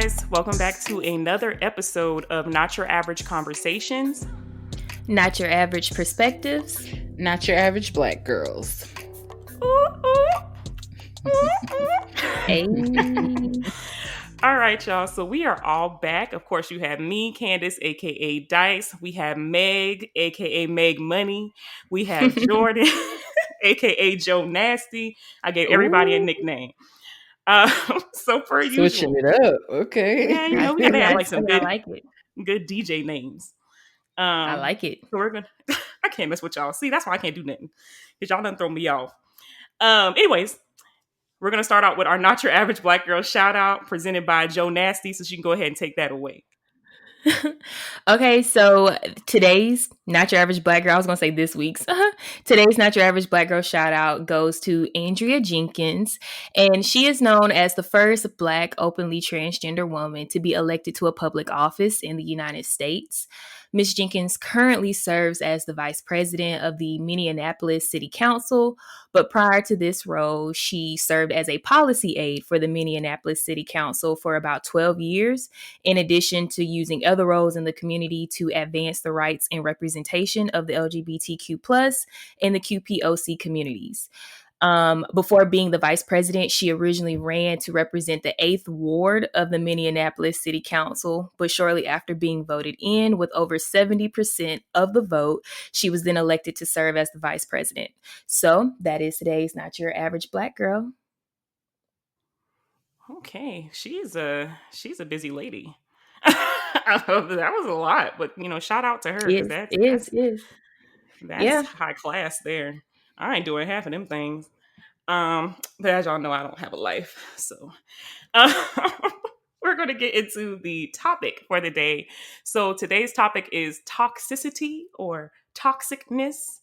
guys. Welcome back to another episode of Not Your Average Conversations. Not your average perspectives. Not your average Black girls. Hey. All right, y'all. So we are all back. Of course, you have me, Candice, aka Dice. We have Meg, aka Meg Money. We have Jordan, aka Joe Nasty. I gave everybody a nickname. So per Switching usual, it up. Okay. yeah, you know, we gotta have like some I like it. good DJ names. I like it. So we're gonna. I can't mess with y'all. See, that's why I can't do nothing, because y'all done throw me off. Anyways, we're gonna start out with our Not Your Average Black Girl shout out presented by Joe Nasty. So she can go ahead and take that away. Okay, so today's Not Your Average Black Girl, I was going to say this week's, today's Not Your Average Black Girl shout out goes to Andrea Jenkins, and she is known as the first Black openly transgender woman to be elected to a public office in the United States. Ms. Jenkins currently serves as the vice president of the Minneapolis City Council, but prior to this role, she served as a policy aide for the Minneapolis City Council for about 12 years, in addition to using other roles in the community to advance the rights and representation of the LGBTQ+ and the QPOC communities. Before being the vice president, she originally ran to represent the 8th Ward of the Minneapolis City Council, but shortly after being voted in with over 70% of the vote, she was then elected to serve as the vice president. So that is today's Not Your Average Black Girl. Okay, she's a busy lady. That was a lot, but you know, shout out to her. That's high class there. I ain't doing half of them things. But as y'all know, I don't have a life, so we're going to get into the topic for the day. So today's topic is toxicity or toxicness.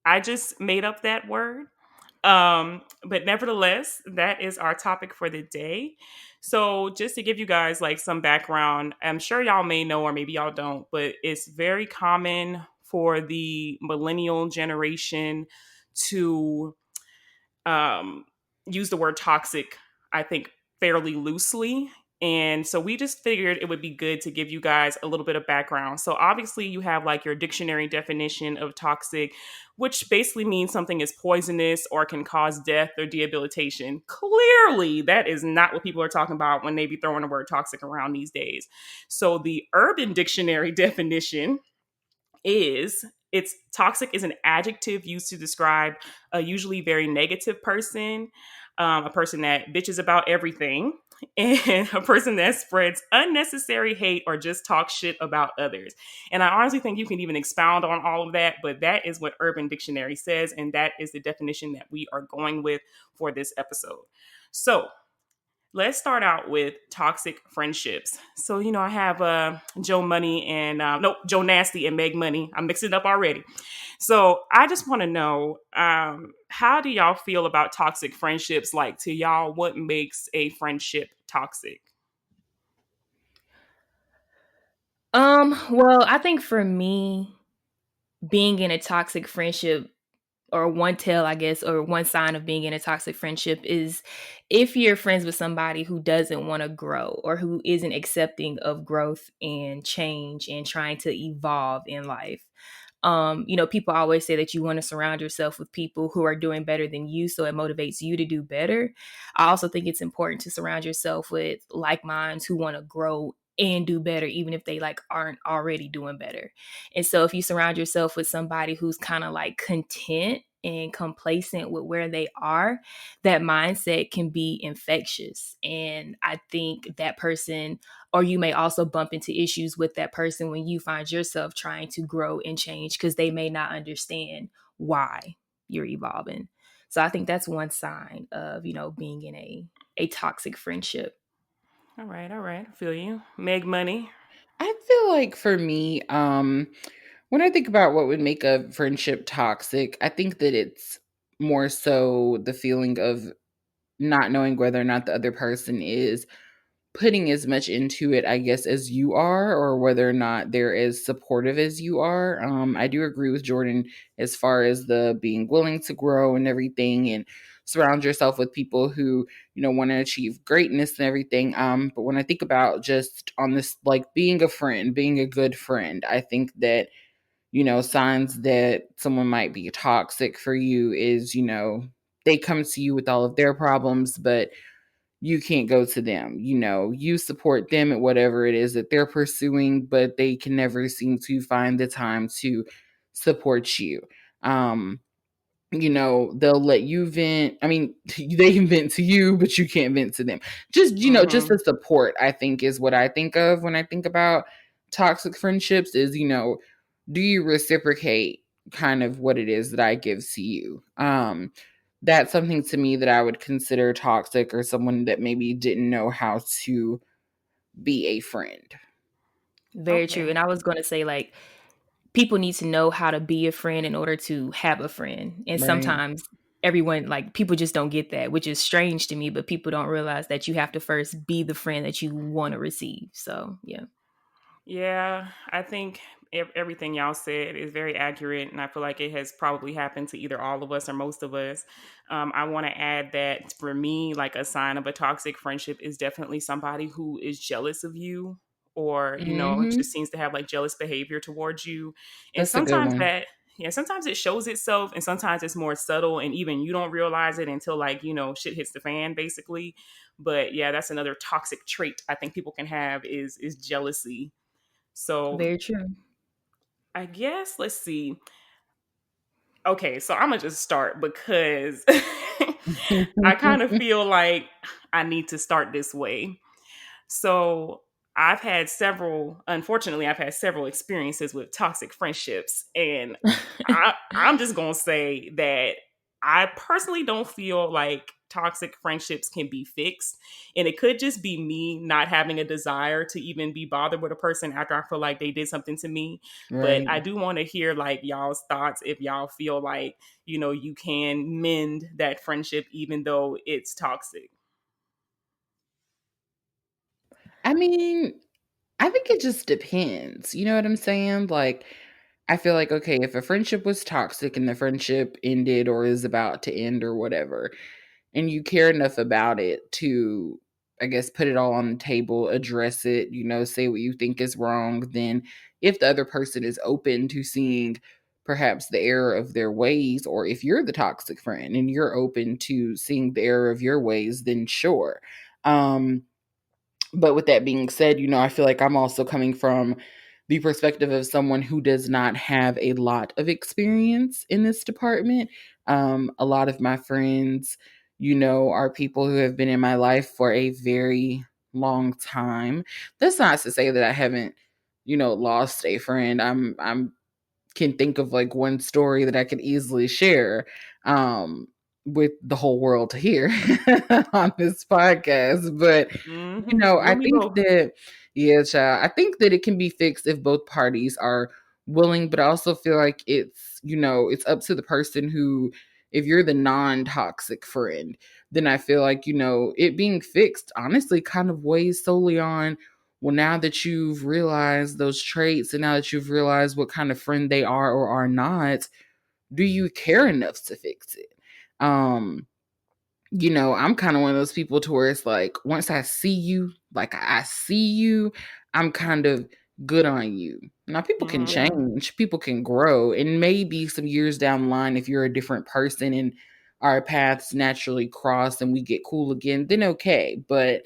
I just made up that word. But nevertheless, that is our topic for the day. So just to give you guys like some background, I'm sure y'all may know, or maybe y'all don't, but it's very common for the millennial generation to use the word toxic, I think, fairly loosely. And so we just figured it would be good to give you guys a little bit of background. So obviously you have like your dictionary definition of toxic, which basically means something is poisonous or can cause death or debilitation. Clearly, that is not what people are talking about when they be throwing the word toxic around these days. So the Urban Dictionary definition is toxic is an adjective used to describe a usually very negative person, a person that bitches about everything, and a person that spreads unnecessary hate or just talks shit about others. And I honestly think you can even expound on all of that, but that is what Urban Dictionary says, and that is the definition that we are going with for this episode. So let's start out with toxic friendships. So, you know, I have Joe Money and Joe Nasty and Meg Money. I'm mixing it up already. So I just want to know, how do y'all feel about toxic friendships? Like, to y'all, what makes a friendship toxic? Well, I think for me, being in a toxic friendship, or one tell, I guess, or one sign of being in a toxic friendship is if you're friends with somebody who doesn't want to grow or who isn't accepting of growth and change and trying to evolve in life. You know, people always say that you want to surround yourself with people who are doing better than you, so it motivates you to do better. I also think it's important to surround yourself with like minds who want to grow and do better, even if they like aren't already doing better. And so if you surround yourself with somebody who's kind of like content and complacent with where they are, that mindset can be infectious. And I think that person, or you may also bump into issues with that person when you find yourself trying to grow and change because they may not understand why you're evolving. So I think that's one sign of, you know, being in a toxic friendship. All right. I feel you. Meg Money. I feel like for me, when I think about what would make a friendship toxic, I think that it's more so the feeling of not knowing whether or not the other person is putting as much into it, I guess, as you are, or whether or not they're as supportive as you are. I do agree with Jordan as far as the being willing to grow and everything. And surround yourself with people who, want to achieve greatness and everything. But when I think about just on this, like being a friend, being a good friend, I think that, signs that someone might be toxic for you is, they come to you with all of their problems, but you can't go to them. You support them at whatever it is that they're pursuing, but they can never seem to find the time to support you. They'll let you vent. I mean, they can vent to you, but you can't vent to them. Just Mm-hmm. the support, I think, is what I think of when I think about toxic friendships is, do you reciprocate kind of what it is that I give to you? That's something to me that I would consider toxic, or someone that maybe didn't know how to be a friend. Very true. Okay. And I was going to say, like, people need to know how to be a friend in order to have a friend. And Right. sometimes everyone, like, people just don't get that, which is strange to me, but people don't realize that you have to first be the friend that you want to receive. So, yeah. Yeah, I think everything y'all said is very accurate, and I feel like it has probably happened to either all of us or most of us. I want to add that for me, like a sign of a toxic friendship is definitely somebody who is jealous of you, or Mm-hmm. just seems to have like jealous behavior towards you, and That's a good sometimes one. that. Yeah, sometimes it shows itself, and sometimes it's more subtle, and even you don't realize it until like shit hits the fan, basically. But yeah, that's another toxic trait I think people can have is jealousy. So Very true. I guess let's see. Okay, so I'm gonna just start because I kind of feel like I need to start this way. So unfortunately, I've had several experiences with toxic friendships. And I'm just going to say that I personally don't feel like toxic friendships can be fixed. And it could just be me not having a desire to even be bothered with a person after I feel like they did something to me. But Right. I do want to hear like y'all's thoughts if y'all feel like, you can mend that friendship even though it's toxic. I mean, I think it just depends. You know what I'm saying? Like, I feel like, okay, if a friendship was toxic and the friendship ended or is about to end or whatever, and you care enough about it to, I guess, put it all on the table, address it, say what you think is wrong, then if the other person is open to seeing perhaps the error of their ways, or if you're the toxic friend and you're open to seeing the error of your ways, then sure. But with that being said, I feel like I'm also coming from the perspective of someone who does not have a lot of experience in this department. A lot of my friends, are people who have been in my life for a very long time. That's not to say that I haven't, lost a friend. I'm can think of like one story that I could easily share with the whole world to hear on this podcast. But You I and me think both. that, yeah, child, I think that it can be fixed if both parties are willing, but I also feel like it's up to the person who, if you're the non toxic friend, then I feel like, it being fixed honestly kind of weighs solely on, well, now that you've realized those traits and now that you've realized what kind of friend they are or are not, do you care enough to fix it? Um, I'm kind of one of those people to where it's like, once I see you, like I see you, I'm kind of good on you. Now, people can Hmm. change, people can grow, and maybe some years down the line, if you're a different person and our paths naturally cross and we get cool again, then okay. But,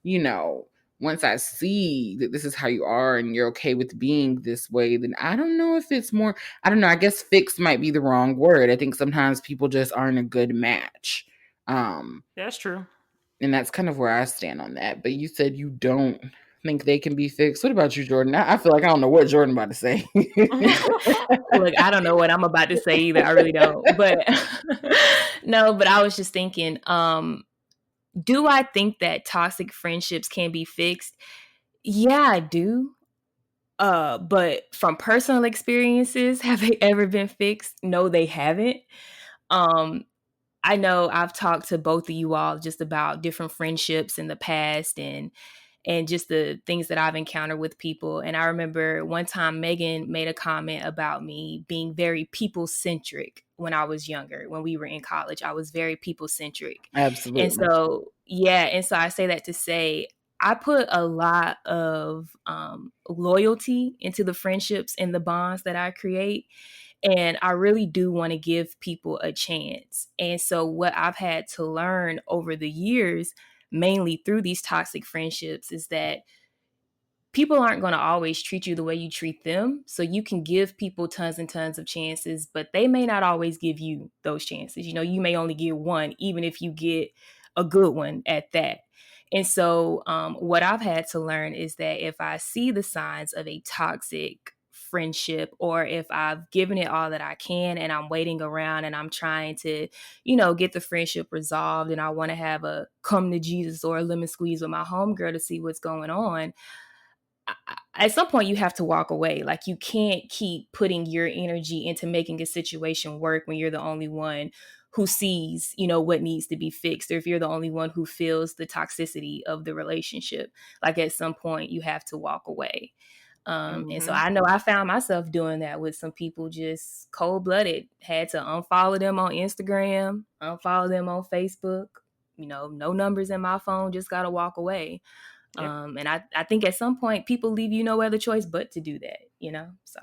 you know, once I see that this is how you are and you're okay with being this way, then I don't know if it's more, I don't know, I guess fixed might be the wrong word. I think sometimes people just aren't a good match. Um, That's true. and that's kind of where I stand on that. But you said you don't think they can be fixed. What about you, Jordan? I feel like I don't know what Jordan about to say. Look, I don't know what I'm about to say either. I really don't. But no, but I was just thinking, do I think that toxic friendships can be fixed? Yeah, I do. But from personal experiences, have they ever been fixed? No, they haven't. Um, I know I've talked to both of you all just about different friendships in the past, and and just the things that I've encountered with people. And I remember one time Meagan made a comment about me being very people centric when I was younger. When we were in college, I was very people centric. And Absolutely. so, yeah. And so I say that to say, I put a lot of loyalty into the friendships and the bonds that I create. And I really do want to give people a chance. And so, what I've had to learn over the years, mainly through these toxic friendships, is that people aren't going to always treat you the way you treat them. So you can give people tons and tons of chances, but they may not always give you those chances. You know, you may only get one, even if you get a good one at that. And so what I've had to learn is that if I see the signs of a toxic friendship, or if I've given it all that I can and I'm waiting around and I'm trying to, get the friendship resolved, and I want to have a come to Jesus or a lemon squeeze with my homegirl to see what's going on, at some point you have to walk away. Like, you can't keep putting your energy into making a situation work when you're the only one who sees, what needs to be fixed, or if you're the only one who feels the toxicity of the relationship. Like, at some point you have to walk away. And so I know I found myself doing that with some people, just cold-blooded. Had to unfollow them on Instagram, unfollow them on Facebook, no numbers in my phone, just got to walk away. Yep. And I think at some point people leave you no other choice but to do that, so.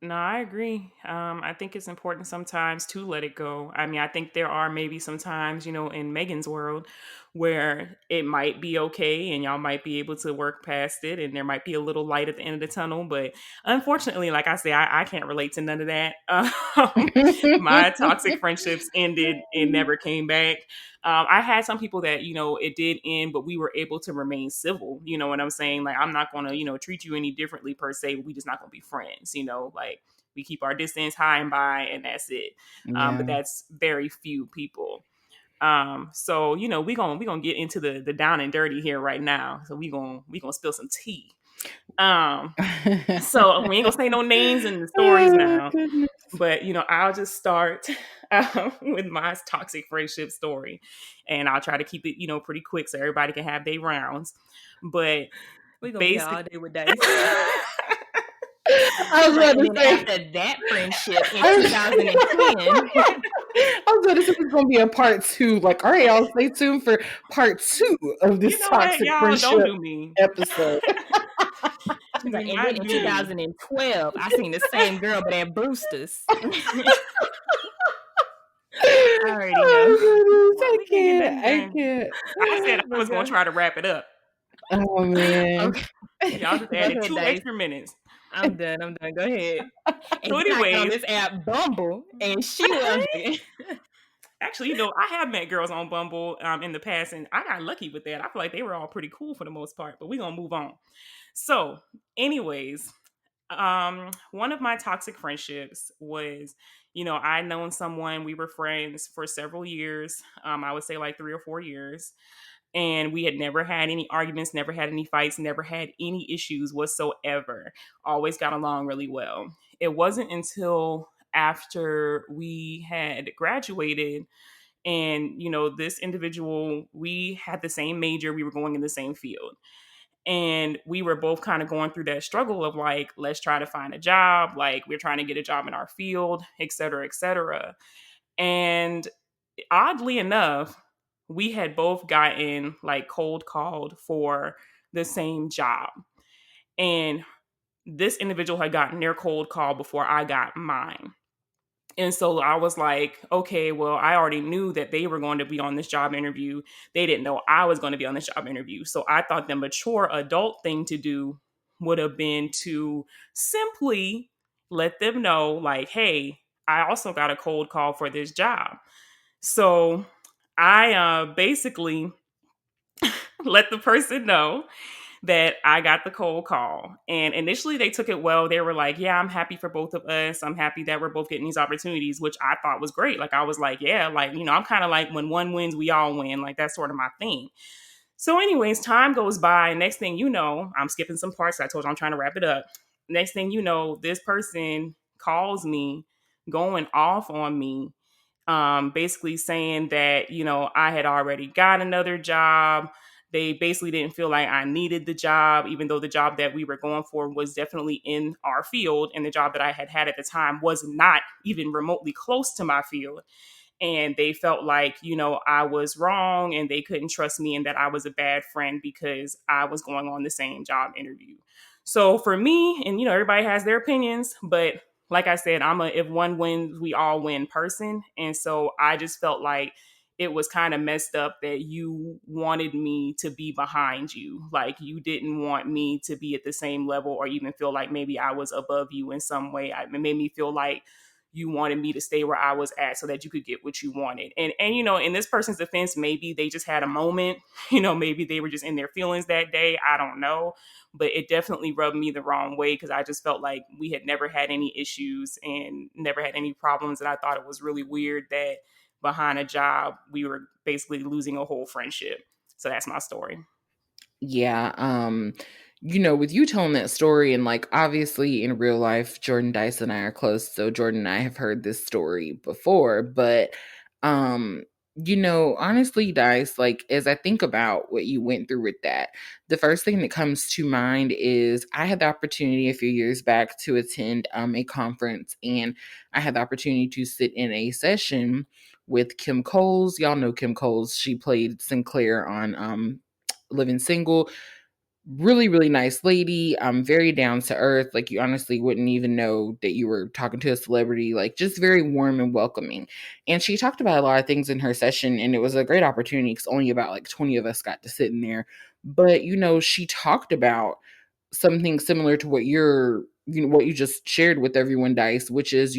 No, I agree. I think it's important sometimes to let it go. I mean, I think there are maybe sometimes, in Megan's world where it might be okay and y'all might be able to work past it and there might be a little light at the end of the tunnel. But unfortunately, like I say, I can't relate to none of that. My toxic friendships ended and never came back. I had some people that, it did end, but we were able to remain civil. You know what I'm saying? Like, I'm not going to, treat you any differently per se. We just not going to be friends, like we keep our distance high and by, and that's it. But that's very few people. So, we gonna get into the down and dirty here right now. So we gonna spill some tea. So we ain't gonna say no names in the stories now. Goodness. But, I'll just start with my toxic friendship story. And I'll try to keep it, pretty quick so everybody can have their rounds. But we're going to be here all day with Dice. I was about to say, after that friendship in 2010. I was going to say it's going to be a part 2. Like, all right, y'all stay tuned for part 2 of this toxic friendship don't do me. episode. And then in 2012, I seen the same girl, but at Brewster's. I already know. I can't. I said I was going to try to wrap it up. Oh, man. Okay. Y'all just added 2 extra minutes. I'm done. Go ahead. So anyways, on this app, Bumble, and she was actually, I have met girls on Bumble in the past, and I got lucky with that. I feel like they were all pretty cool for the most part, but we're going to move on. So anyways, one of my toxic friendships was, I'd known someone, we were friends for several years. I would say like 3 or 4 years. And we had never had any arguments, never had any fights, never had any issues whatsoever. Always got along really well. It wasn't until after we had graduated and, this individual, we had the same major, we were going in the same field. And we were both kind of going through that struggle of like, let's try to find a job. Like, we're trying to get a job in our field, et cetera, et cetera. And oddly enough, we had both gotten like cold called for the same job. And this individual had gotten their cold call before I got mine. And so I was like, okay, well, I already knew that they were going to be on this job interview. They didn't know I was going to be on this job interview. So I thought the mature adult thing to do would have been to simply let them know, like, hey, I also got a cold call for this job. So I basically let the person know that I got the cold call. And initially they took it well. They were like, yeah, I'm happy for both of us. I'm happy that we're both getting these opportunities, which I thought was great. Like, I was like, yeah, like, I'm kind of like when one wins, we all win. Like, that's sort of my thing. So anyways, time goes by. And next thing you know, I'm skipping some parts. I told you I'm trying to wrap it up. Next thing you know, this person calls me, going off on me, basically saying that, I had already got another job, They basically didn't feel like I needed the job, even though the job that we were going for was definitely in our field. And the job that I had at the time was not even remotely close to my field. And they felt like, I was wrong and they couldn't trust me and that I was a bad friend because I was going on the same job interview. So for me, and everybody has their opinions, but like I said, I'm a if one wins, we all win person. And so I just felt like it was kind of messed up that you wanted me to be behind you. Like you didn't want me to be at the same level or even feel like maybe I was above you in some way. It made me feel like you wanted me to stay where I was at so that you could get what you wanted. And in this person's defense, maybe they just had a moment, maybe they were just in their feelings that day. I don't know. But it definitely rubbed me the wrong way because I just felt like we had never had any issues and never had any problems. And I thought it was really weird that behind a job, we were basically losing a whole friendship. So that's my story. Yeah. With you telling that story, and like obviously in real life, Jordan Dice and I are close, so Jordan and I have heard this story before, but um honestly, Dice, like as I think about what you went through with that, the first thing that comes to mind is I had the opportunity a few years back to attend a conference, and I had the opportunity to sit in a session with Kim Coles. Y'all know Kim Coles. She played Sinclair on Living Single. Really, really nice lady. Very down to earth. Like you honestly wouldn't even know that you were talking to a celebrity. Like just very warm and welcoming. And she talked about a lot of things in her session, and it was a great opportunity because only about like 20 of us got to sit in there. But she talked about something similar to what you just shared with everyone, Dice, which is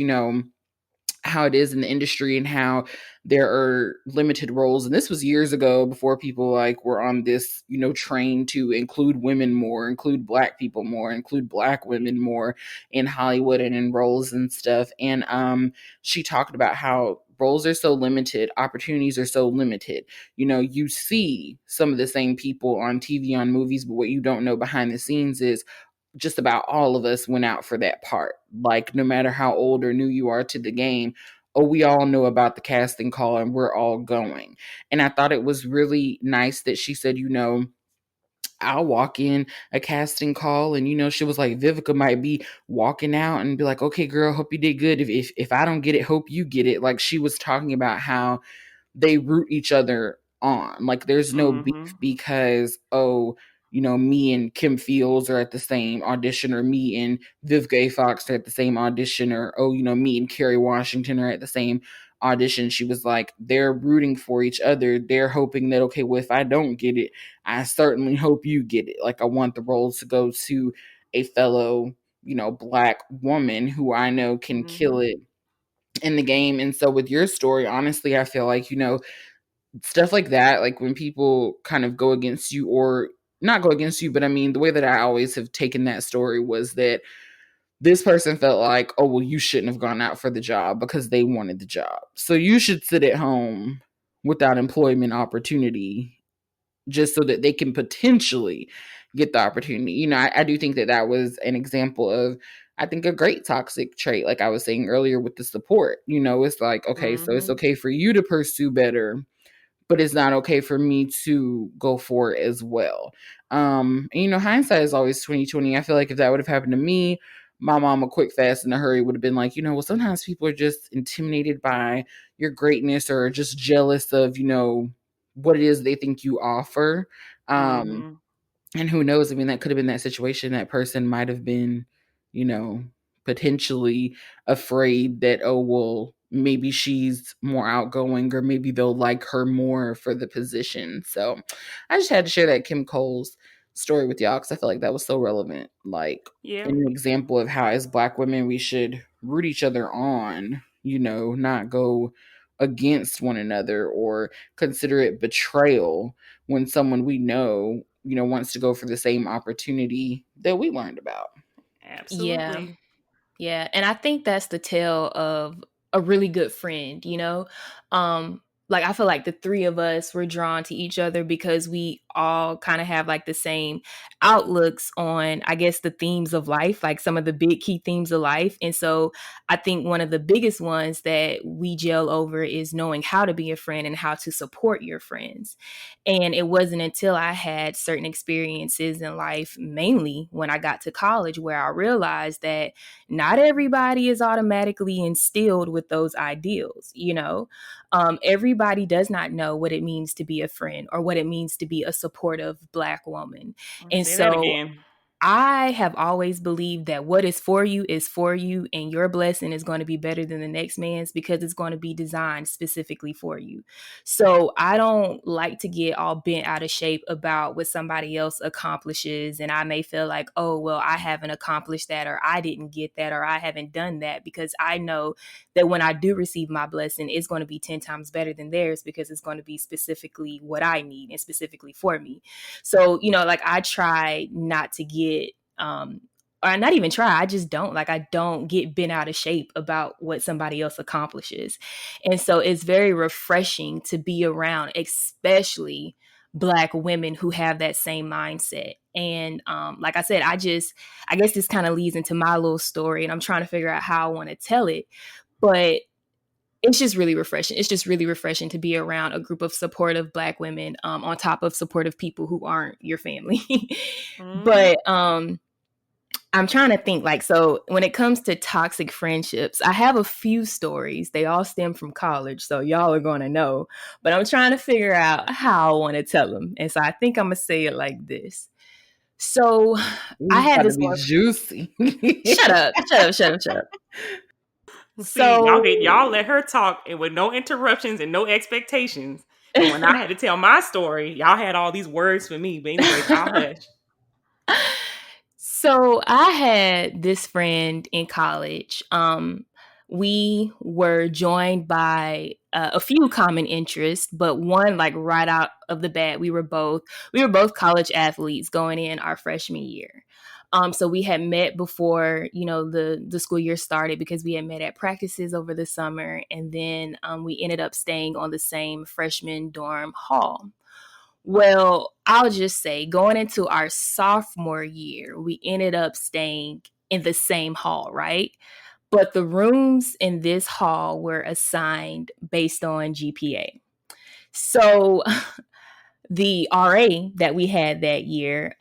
how it is in the industry and how there are limited roles. And this was years ago before people like were on this, train to include women more, include black people more, include black women more in Hollywood and in roles and stuff. And she talked about how roles are so limited, opportunities are so limited. You see some of the same people on TV, on movies, but what you don't know behind the scenes is just about all of us went out for that part. Like, no matter how old or new you are to the game, oh, we all know about the casting call and we're all going. And I thought it was really nice that she said, I'll walk in a casting call and she was like, Vivica might be walking out and be like, okay, girl, hope you did good. If I don't get it, hope you get it. Like she was talking about how they root each other on. Like there's no beef Mm-hmm. because, me and Kim Fields are at the same audition, or me and Vivica A. Fox are at the same audition, or, me and Kerry Washington are at the same audition. She was like, they're rooting for each other. They're hoping that, okay, well, if I don't get it, I certainly hope you get it. Like I want the roles to go to a fellow, black woman who I know can kill Mm-hmm. it in the game. And so with your story, honestly, I feel like, stuff like that, like when people kind of go against you, or not go against you, but I mean, the way that I always have taken that story was that this person felt like, oh, well, you shouldn't have gone out for the job because they wanted the job. So you should sit at home without employment opportunity just so that they can potentially get the opportunity. I do think that that was an example of, I think, a great toxic trait. Like I was saying earlier with the support, it's like, okay, so it's Mm-hmm. okay for you to pursue better, but it's not okay for me to go for it as well. And, hindsight is always 2020. I feel like if that would have happened to me, my mom, a quick, fast, in a hurry, would have been like, well, sometimes people are just intimidated by your greatness or just jealous of, what it is they think you offer. Um, Mm-hmm. and who knows? I mean, that could have been that situation. That person might have been, you know, potentially afraid that, oh, well, maybe she's more outgoing, or maybe they'll like her more for the position. So I just had to share that Kim Cole's story with y'all because I feel like that was so relevant. Like Yeah. an example of how, as Black women, we should root each other on, not go against one another or consider it betrayal when someone we know, wants to go for the same opportunity that we learned about. Yeah. Absolutely. Yeah. And I think that's the tale of a really good friend, you know? Um, like I feel like the three of us were drawn to each other because we all kind of have like the same outlooks on, I guess, the themes of life, like some of the big key themes of life. And so I think one of the biggest ones that we gel over is knowing how to be a friend and how to support your friends. And it wasn't until I had certain experiences in life, mainly when I got to college, where I realized that not everybody is automatically instilled with those ideals, you know? Everybody does not know what it means to be a friend or what it means to be a supportive Black woman. And Say that so again. I have always believed that what is for you, and your blessing is going to be better than the next man's because it's going to be designed specifically for you. So I don't like to get all bent out of shape about what somebody else accomplishes. And I may feel like, oh, well, I haven't accomplished that, or I didn't get that, or I haven't done that, because I know that when I do receive my blessing, it's going to be 10 times better than theirs because it's going to be specifically what I need and specifically for me. So, you know, like I try not to get or not even try, I just don't, like, I don't get bent out of shape about what somebody else accomplishes. And so it's very refreshing to be around, especially Black women who have that same mindset. And like I said, I guess this kind of leads into my little story, and I'm trying to figure out how I want to tell it. But it's just really refreshing. It's just really refreshing to be around a group of supportive Black women, on top of supportive people who aren't your family. Mm. But I'm trying to think, like, so when it comes to toxic friendships, I have a few stories. They all stem from college, so y'all are going to know. But I'm trying to figure out how I want to tell them. And so I think I'm going to say it like this. So I It's had about to this be one. juicy. Shut up, shut up, shut up, shut up. See, So y'all let her talk and with no interruptions and no expectations. And when I had to tell my story, y'all had all these words for me. But anyways, I'll hush. So I had this friend in college. We were joined by a few common interests, but one, like right out of the bat, we were both college athletes going in our freshman year. So we had met before, you know, the school year started, because we had met at practices over the summer, and then we ended up staying on the same freshman dorm hall. Well, I'll just say, going into our sophomore year, we ended up staying in the same hall, right? But the rooms in this hall were assigned based on GPA. So the RA that we had that year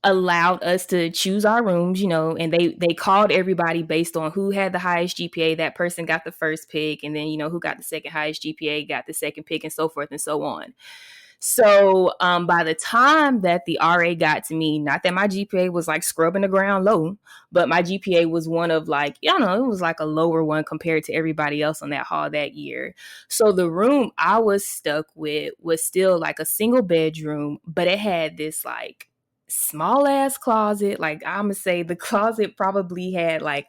allowed us to choose our rooms, you know, and they called everybody based on who had the highest GPA. That person got the first pick, and then, you know, who got the second highest GPA got the second pick, and so forth and so on. So by the time that the RA got to me, not that my GPA was like scrubbing the ground low, but my GPA was one of, like, you know, it was like a lower one compared to everybody else on that hall that year. So the room I was stuck with was still like a single bedroom, but it had this like small ass closet. Like, I'm gonna say the closet probably had like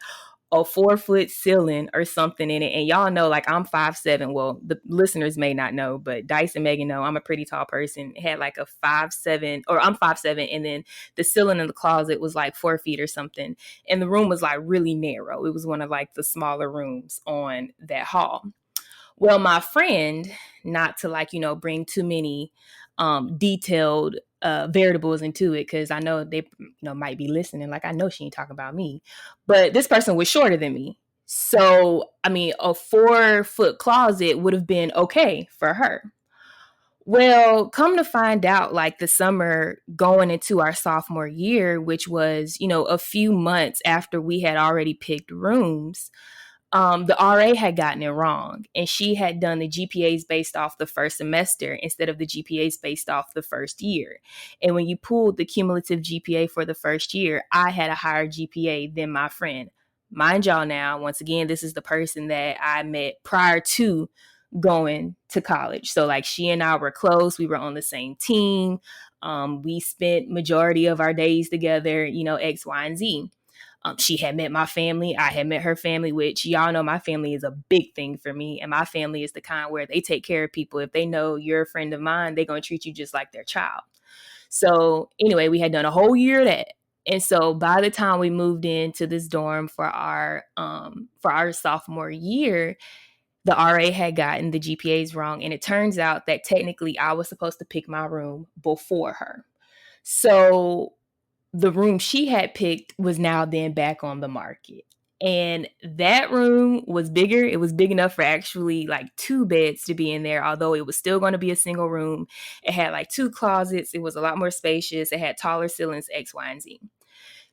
a 4-foot ceiling or something in it. And y'all know, like, I'm 5'7". Well, the listeners may not know, but Dice and Meagan know I'm a pretty tall person. It had like a 5'7", or I'm 5'7", and then the ceiling in the closet was like 4 feet or something. And the room was like really narrow. It was one of like the smaller rooms on that hall. Well, my friend, not to, like, you know, bring too many detailed variables into it, because I know they, you know, might be listening. Like, I know she ain't talking about me, but this person was shorter than me. So, I mean, a 4-foot closet would have been okay for her. Well, come to find out, like the summer going into our sophomore year, which was, you know, a few months after we had already picked rooms, the RA had gotten it wrong, and she had done the GPAs based off the first semester instead of the GPAs based off the first year. And when you pulled the cumulative GPA for the first year, I had a higher GPA than my friend. Mind y'all, now, once again, this is the person that I met prior to going to college. So, like, she and I were close. We were on the same team. We spent majority of our days together, you know, X, Y, and Z. She had met my family. I had met her family, which y'all know my family is a big thing for me. And my family is the kind where they take care of people. If they know you're a friend of mine, they're going to treat you just like their child. So anyway, we had done a whole year of that. And so by the time we moved into this dorm for our sophomore year, the RA had gotten the GPAs wrong. And it turns out that technically I was supposed to pick my room before her. So the room she had picked was now then back on the market. And that room was bigger. It was big enough for actually like 2 beds to be in there, although it was still going to be a single room. It had like 2 closets. It was a lot more spacious. It had taller ceilings, X, Y, and Z.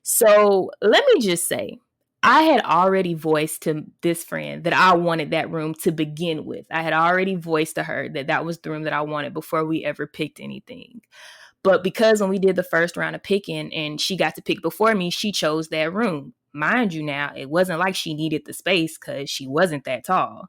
So let me just say, I had already voiced to this friend that I wanted that room to begin with. I had already voiced to her that that was the room that I wanted before we ever picked anything. But because when we did the first round of picking and she got to pick before me, she chose that room. Mind you, now, it wasn't like she needed the space because she wasn't that tall.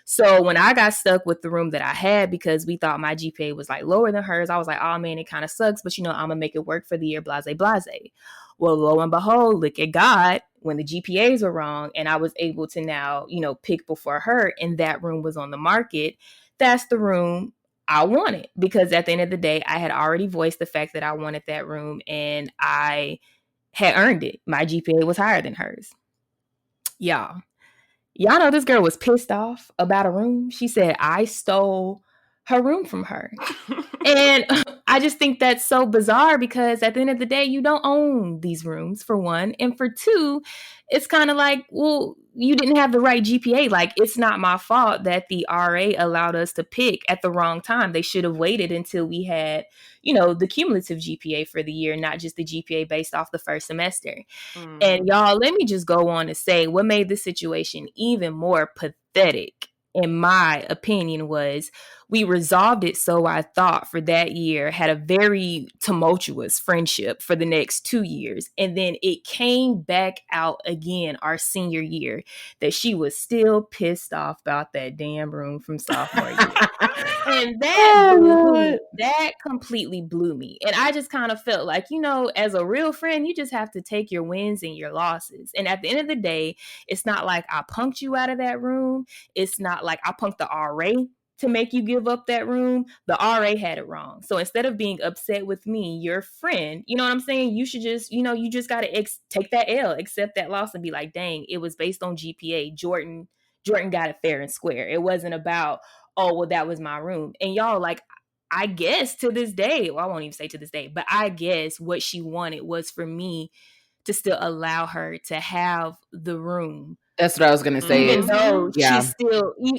So when I got stuck with the room that I had because we thought my GPA was like lower than hers, I was like, oh man, it kind of sucks, but I'm gonna make it work for the year, blase, blase. Well, lo and behold, look at God, when the GPAs were wrong and I was able to now, pick before her and that room was on the market, that's the room I wanted, because at the end of the day, I had already voiced the fact that I wanted that room and I had earned it. My GPA was higher than hers. Y'all know this girl was pissed off about a room. She said I stole her room from her. And I just think that's so bizarre because at the end of the day, you don't own these rooms, for one. And for two, it's kind of like, well, you didn't have the right GPA. Like, it's not my fault that the RA allowed us to pick at the wrong time. They should have waited until we had, the cumulative GPA for the year, not just the GPA based off the first semester. Mm-hmm. And y'all, let me just go on to say what made this situation even more pathetic, in my opinion, was we resolved it, so I thought, for that year, had a very tumultuous friendship for the next 2 years. And then it came back out again our senior year that she was still pissed off about that damn room from sophomore year. And that completely blew me. And I just kind of felt like, as a real friend, you just have to take your wins and your losses. And at the end of the day, it's not like I punked you out of that room. It's not like I punked the RA to make you give up that room. The RA had it wrong. So instead of being upset with me, your friend, you know what I'm saying? You should just, you just got to take that L, accept that loss and be like, dang, it was based on GPA. Jordan got it fair and square. It wasn't about, oh, well, that was my room. And y'all, like, I guess to this day, well, I won't even say to this day, but I guess what she wanted was for me to still allow her to have the room. That's what I was gonna say. Even though yeah.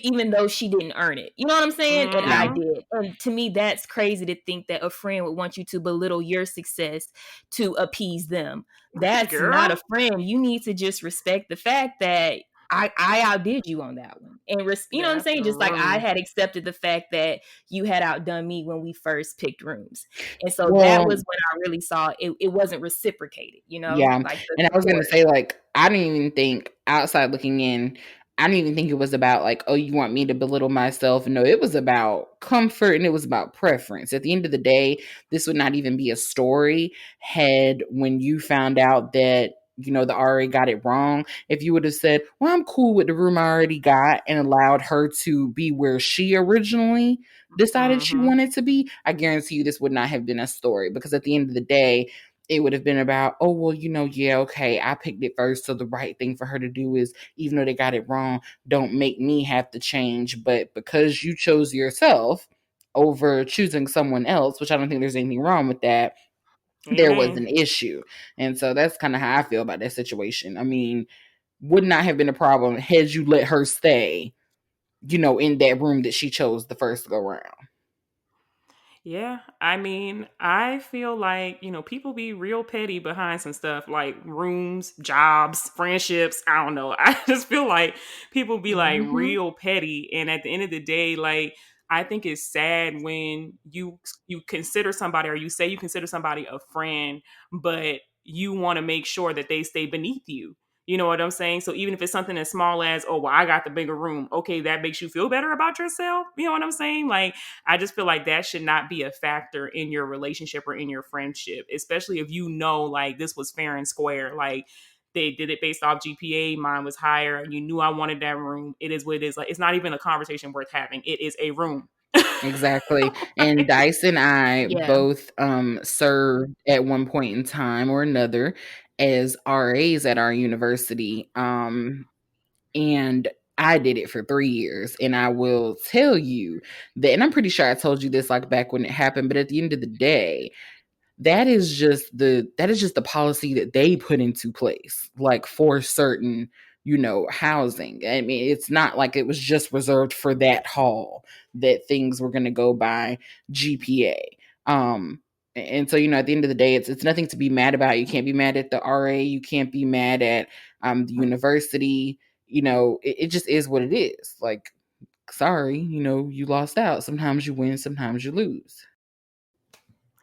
even though she didn't earn it. You know what I'm saying? And I did. And to me, that's crazy to think that a friend would want you to belittle your success to appease them. That's not a friend. You need to just respect the fact that I outdid you on that one. And you know what I'm saying? Just like I had accepted the fact that you had outdone me when we first picked rooms. And so that was when I really saw it wasn't reciprocated, Yeah. Like and I was going to say, like, I didn't even think, outside looking in, I didn't even think it was about like, oh, you want me to belittle myself. No, it was about comfort and it was about preference. At the end of the day, this would not even be a story had when you found out that, the RA got it wrong. If you would have said, well, I'm cool with the room I already got, and allowed her to be where she originally decided she wanted to be, I guarantee you this would not have been a story, because at the end of the day, it would have been about, oh, well, yeah, okay, I picked it first, so the right thing for her to do is, even though they got it wrong, don't make me have to change. But because you chose yourself over choosing someone else, which I don't think there's anything wrong with that, there was an issue. And so that's kind of how I feel about that situation. I mean, would not have been a problem had you let her stay, in that room that she chose the first go round. Yeah, I mean, I feel like, people be real petty behind some stuff like rooms, jobs, friendships. I don't know. I just feel like people be like real petty. And at the end of the day, like, I think it's sad when you consider somebody, or you say you consider somebody a friend, but you want to make sure that they stay beneath you. You know what I'm saying? So even if it's something as small as, oh, well, I got the bigger room. Okay, that makes you feel better about yourself. You know what I'm saying? Like, I just feel like that should not be a factor in your relationship or in your friendship, especially if like, this was fair and square. Like, they did it based off GPA. Mine was higher, and you knew I wanted that room. It is what it is. Like, it's not even a conversation worth having. It is a room. Exactly. And Dice and I both served at one point in time or another as RAs at our university. And I did it for 3 years. And I will tell you that, and I'm pretty sure I told you this like back when it happened, but at the end of the day, that is just the policy that they put into place, like for certain, housing. I mean, it's not like it was just reserved for that hall that things were going to go by GPA. And so, at the end of the day, it's nothing to be mad about. You can't be mad at the RA. You can't be mad at the university. It just is what it is. Like, sorry, you lost out. Sometimes you win, sometimes you lose.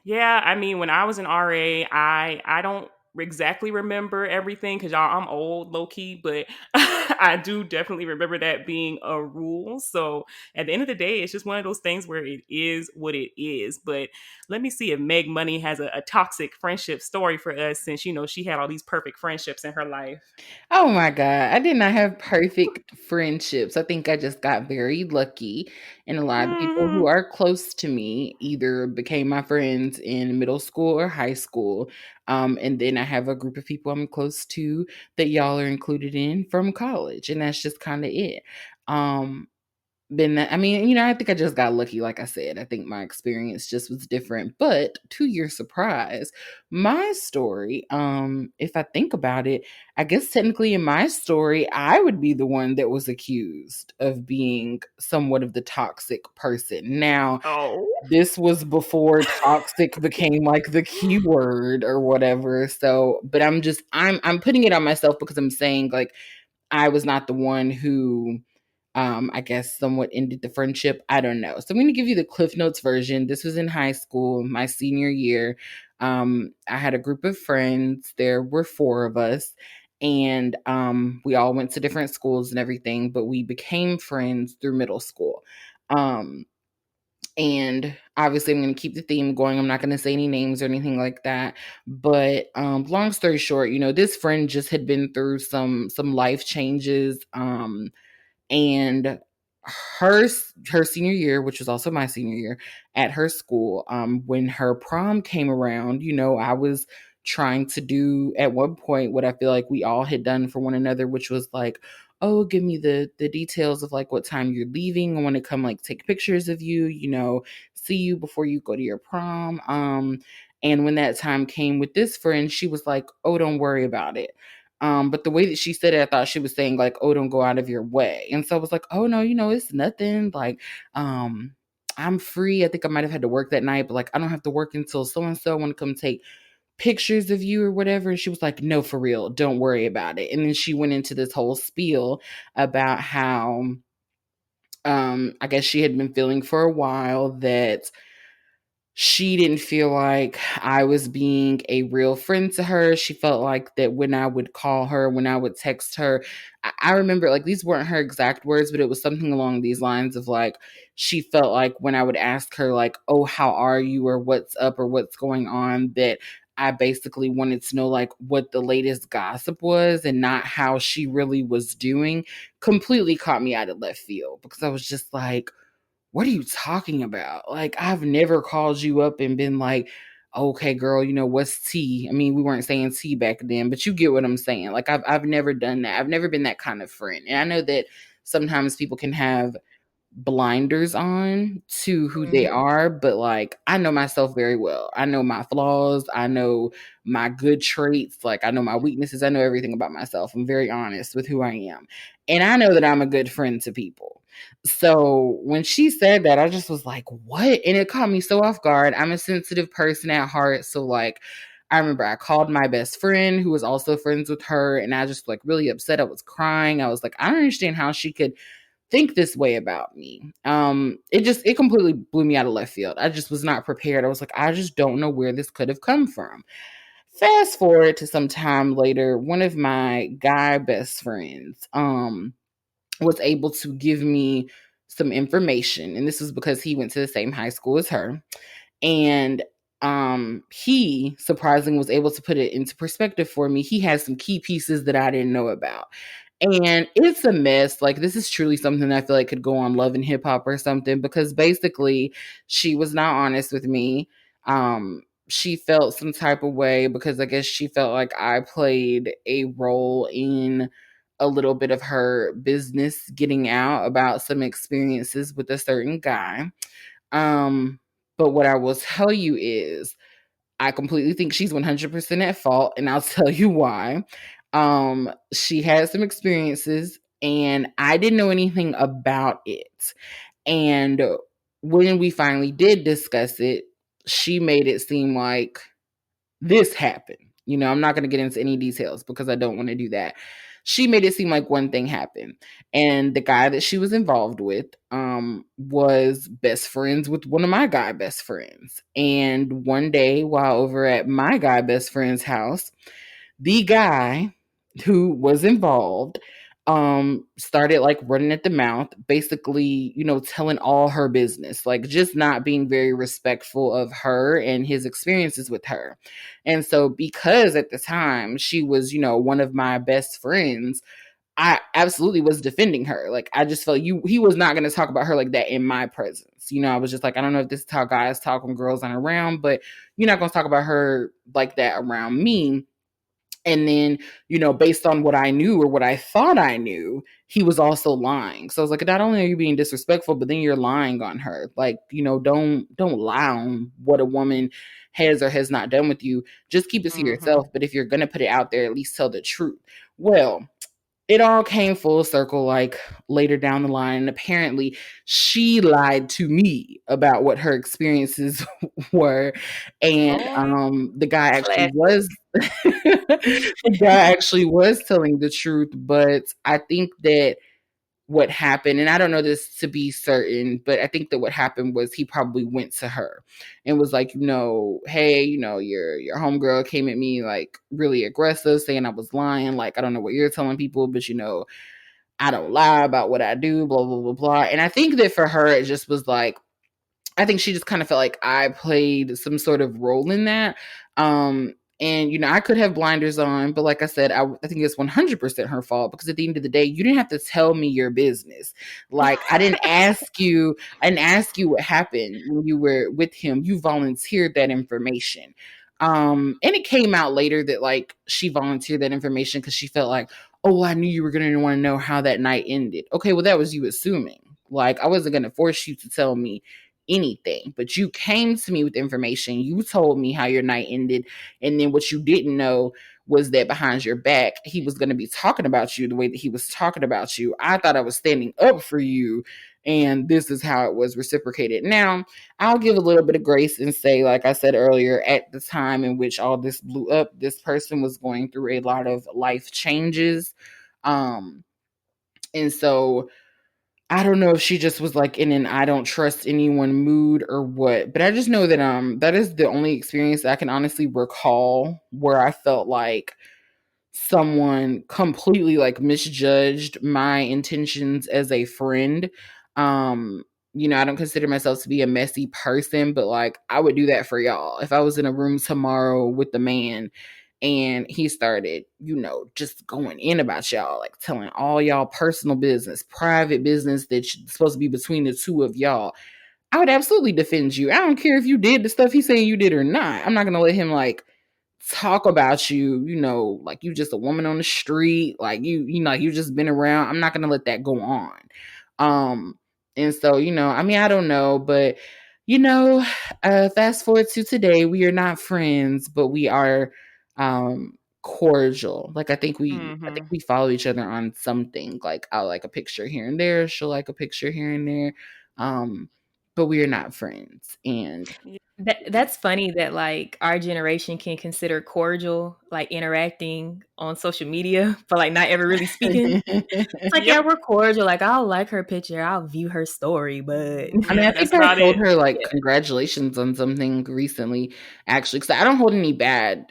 Yeah, I mean, when I was an RA, I don't exactly remember everything because y'all, I'm old, low key, but I do definitely remember that being a rule. So at the end of the day, it's just one of those things where it is what it is. But let me see if Meg Money has a toxic friendship story for us, since she had all these perfect friendships in her life. Oh my God. I did not have perfect friendships. I think I just got very lucky. And a lot of the people who Hmm. are close to me either became my friends in middle school or high school. And then I have a group of people I'm close to that y'all are included in from college. And that's just kind of it. Um, been that, I mean, I think I just got lucky. Like I said, I think my experience just was different. But to your surprise, my story, if I think about it, I guess technically in my story, I would be the one that was accused of being somewhat of the toxic person. Now, Oh. this was before toxic became like the keyword or whatever. So, but I'm putting it on myself because I'm saying like I was not the one who I guess somewhat ended the friendship. I don't know. So I'm going to give you the Cliff Notes version. This was in high school, my senior year. I had a group of friends. There were four of us, and we all went to different schools and everything, but we became friends through middle school. And obviously, I'm going to keep the theme going. I'm not going to say any names or anything like that. But long story short, this friend just had been through some life changes. And her senior year, which was also my senior year at her school, when her prom came around, I was trying to do at one point what I feel like we all had done for one another, which was like, oh, give me the details of like what time you're leaving. I want to come like take pictures of you, see you before you go to your prom. And when that time came with this friend, she was like, oh, don't worry about it. But the way that she said it, I thought she was saying like, "Oh, don't go out of your way." And so I was like, "Oh no, it's nothing. Like, I'm free. I think I might have had to work that night, but like, I don't have to work until so and so. I want to come take pictures of you or whatever." And she was like, "No, for real. Don't worry about it." And then she went into this whole spiel about how, I guess she had been feeling for a while that she didn't feel like I was being a real friend to her. She felt like that when I would call her, when I would text her, I remember like these weren't her exact words, but it was something along these lines of like, she felt like when I would ask her, like, oh, how are you, or what's up, or what's going on, that I basically wanted to know like what the latest gossip was and not how she really was doing. Completely caught me out of left field because I was just like, what are you talking about? Like, I've never called you up and been like, okay, girl, what's tea? I mean, we weren't saying tea back then, but you get what I'm saying. Like, I've never done that. I've never been that kind of friend. And I know that sometimes people can have blinders on to who they Mhm. are, but like I know myself very well. I know my flaws, I know my good traits, like I know my weaknesses, I know everything about myself. I'm very honest with who I am. And I know that I'm a good friend to people. So when she said that, I just was like, what? And it caught me so off guard. I'm a sensitive person at heart. So like I remember I called my best friend who was also friends with her, and I just like really upset. I was crying. I was like, I don't understand how she could think this way about me. It completely blew me out of left field. I just was not prepared. I was like, I just don't know where this could have come from. Fast forward to some time later, one of my guy best friends was able to give me some information, and this was because he went to the same high school as her. And he surprisingly was able to put it into perspective for me. He had some key pieces that I didn't know about. And it's a mess. Like, this is truly something that I feel like could go on Love and Hip Hop or something, because basically she was not honest with me. She felt some type of way because I guess she felt like I played a role in a little bit of her business getting out about some experiences with a certain guy. Um, but what I will tell you is I completely think she's 100% at fault, and I'll tell you why. She had some experiences, and I didn't know anything about it. And when we finally did discuss it, she made it seem like this happened. You know, I'm not going to get into any details because I don't want to do that. She made it seem like one thing happened, and the guy that she was involved with was best friends with one of my guy best friends. And one day while over at my guy best friend's house, the guy who was involved started like running at the mouth, basically, you know, telling all her business, like just not being very respectful of her and his experiences with her. And so because at the time she was, you know, one of my best friends, I absolutely was defending her. Like I just felt he was not going to talk about her like that in my presence. You know, I was just like, I don't know if this is how guys talk when girls aren't around, but you're not going to talk about her like that around me. And then, you know, based on what I knew or what I thought I knew, he was also lying. So I was like, not only are you being disrespectful, but then you're lying on her. Like, you know, don't lie on what a woman has or has not done with you. Just keep it to yourself. But if you're gonna put it out there, at least tell the truth. Well, it all came full circle like later down the line. And apparently she lied to me about what her experiences were. And Lord. the guy actually Classic. was the guy actually was telling the truth. But I think that what happened, and I don't know this to be certain, but I think that what happened was he probably went to her and was like, you know, hey, you know, your homegirl came at me like really aggressive, saying I was lying. Like, I don't know what you're telling people, but you know, I don't lie about what I do, blah, blah, blah, blah. And I think that for her, it just was like, I think she just kind of felt like I played some sort of role in that. And, you know, I could have blinders on, but like I said, I think it's 100% her fault because at the end of the day, you didn't have to tell me your business. Like, I didn't ask you what happened when you were with him. You volunteered that information. And it came out later that like she volunteered that information because she felt like, oh, well, I knew you were going to want to know how that night ended. Okay, well, that was you assuming. Like, I wasn't going to force you to tell me anything, but you came to me with information. You told me how your night ended, and then what you didn't know was that behind your back he was going to be talking about you the way that he was talking about you. I thought I was standing up for you, and this is how it was reciprocated. Now I'll give a little bit of grace and say, like I said earlier, at the time in which all this blew up, this person was going through a lot of life changes. And so I don't know if she just was like in an I don't trust anyone mood or what, but I just know that that is the only experience I can honestly recall where I felt like someone completely like misjudged my intentions as a friend. Um you know, I don't consider myself to be a messy person, but like I would do that for y'all. If I was in a room tomorrow with the man and he started, you know, just going in about y'all, like telling all y'all personal business, private business that's supposed to be between the two of y'all, I would absolutely defend you. I don't care if you did the stuff he's saying you did or not. I'm not gonna let him like talk about you, you know, like you just a woman on the street, like you know, you just been around. I'm not gonna let that go on. Um, and so, you know, I mean, I don't know, but you know, fast forward to today, we are not friends, but we are cordial. Like I think we follow each other on something. Like I'll like a picture here and there, she'll like a picture here and there. But we are not friends. And That's funny that like our generation can consider cordial like interacting on social media, but like not ever really speaking. It's like, yeah, Yep. we're cordial. Like, I'll like her picture, I'll view her story, but I mean, Yeah, I think that's I about told it. her like yeah. congratulations on something recently, actually, because I don't hold any bad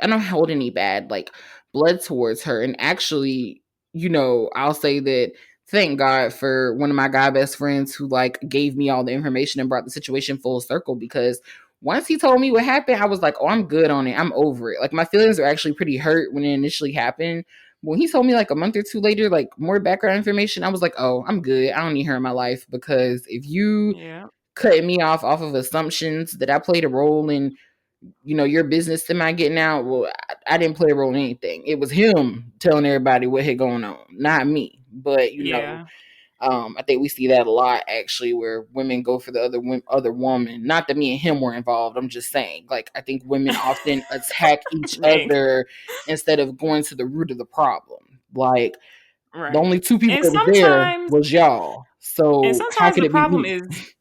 like blood towards her. And actually, you know, I'll say that thank God for one of my guy best friends who like gave me all the information and brought the situation full circle because once he told me what happened, I was like, oh, I'm good on it. I'm over it. Like my feelings are actually pretty hurt when it initially happened. When he told me like a month or two later, like more background information, I was like, oh, I'm good. I don't need her in my life because if you Yeah. cutting me off of assumptions that I played a role in your business am I getting out? Well, I didn't play a role in anything. It was him telling everybody what had going on, not me. But Yeah. I think we see that a lot actually, where women go for the other woman. Not that me and him were involved. I'm just saying, like, I think women often attack each Dang. other instead of going to the root of the problem. Like, the only Right. two people And that was there sometimes was y'all. and So how sometimes could the it be problem me? is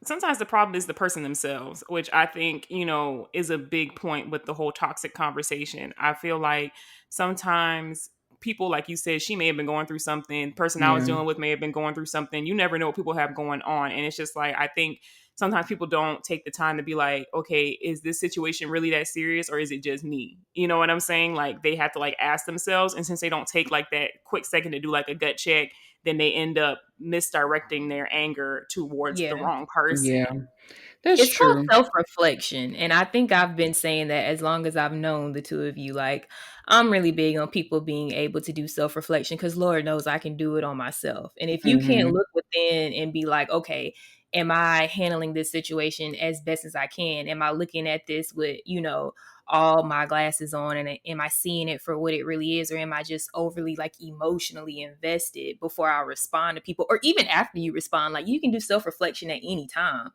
sometimes the problem is the person themselves, which I think, is a big point with the whole toxic conversation. I feel like sometimes people, like you said, she may have been going through something. The person I was Yeah. dealing with may have been going through something. You never know what people have going on. And it's just like, I think sometimes people don't take the time to be like, okay, is this situation really that serious or is it just me? You know what I'm saying? Like they have to like ask themselves. And since they don't take like that quick second to do like a gut check, then they end up misdirecting their anger towards the Yeah. wrong person. Yeah. That's It's called true. self-reflection, and I think I've been saying that as long as I've known the two of you. Like, I'm really big on people being able to do self-reflection because Lord knows I can do it on myself. And if you can't Hmm. look within and be like, okay, am I handling this situation as best as I can? Am I looking at this with, all my glasses on, and am I seeing it for what it really is, or am I just overly like emotionally invested before I respond to people, or even after you respond? Like, you can do self-reflection at any time,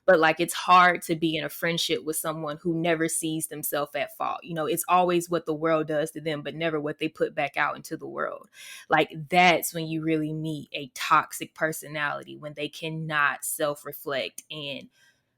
but like it's hard to be in a friendship with someone who never sees themselves at fault. It's always what the world does to them, but never what they put back out into the world. Like, that's when you really meet a toxic personality, when they cannot self-reflect and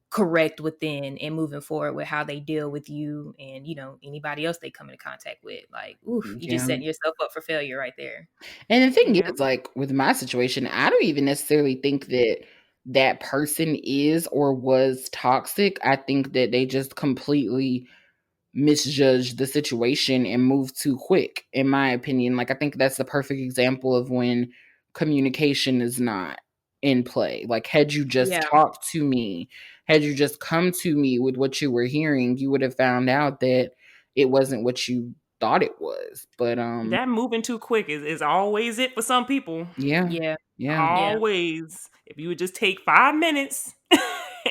correct within and moving forward with how they deal with you and anybody else they come into contact with. Like, oof, you just Yeah. setting yourself up for failure right there. And the thing Yeah. is, like, with my situation, I don't even necessarily think that that person is or was toxic. I think that they just completely misjudged the situation and moved too quick, in my opinion. Like, I think that's the perfect example of when communication is not in play. Like, had you just Yeah. talked to me, had you just come to me with what you were hearing, you would have found out that it wasn't what you thought it was. But That moving too quick is always it for some people. yeah. Yeah. Yeah. Yeah. Always. If you would just take 5 minutes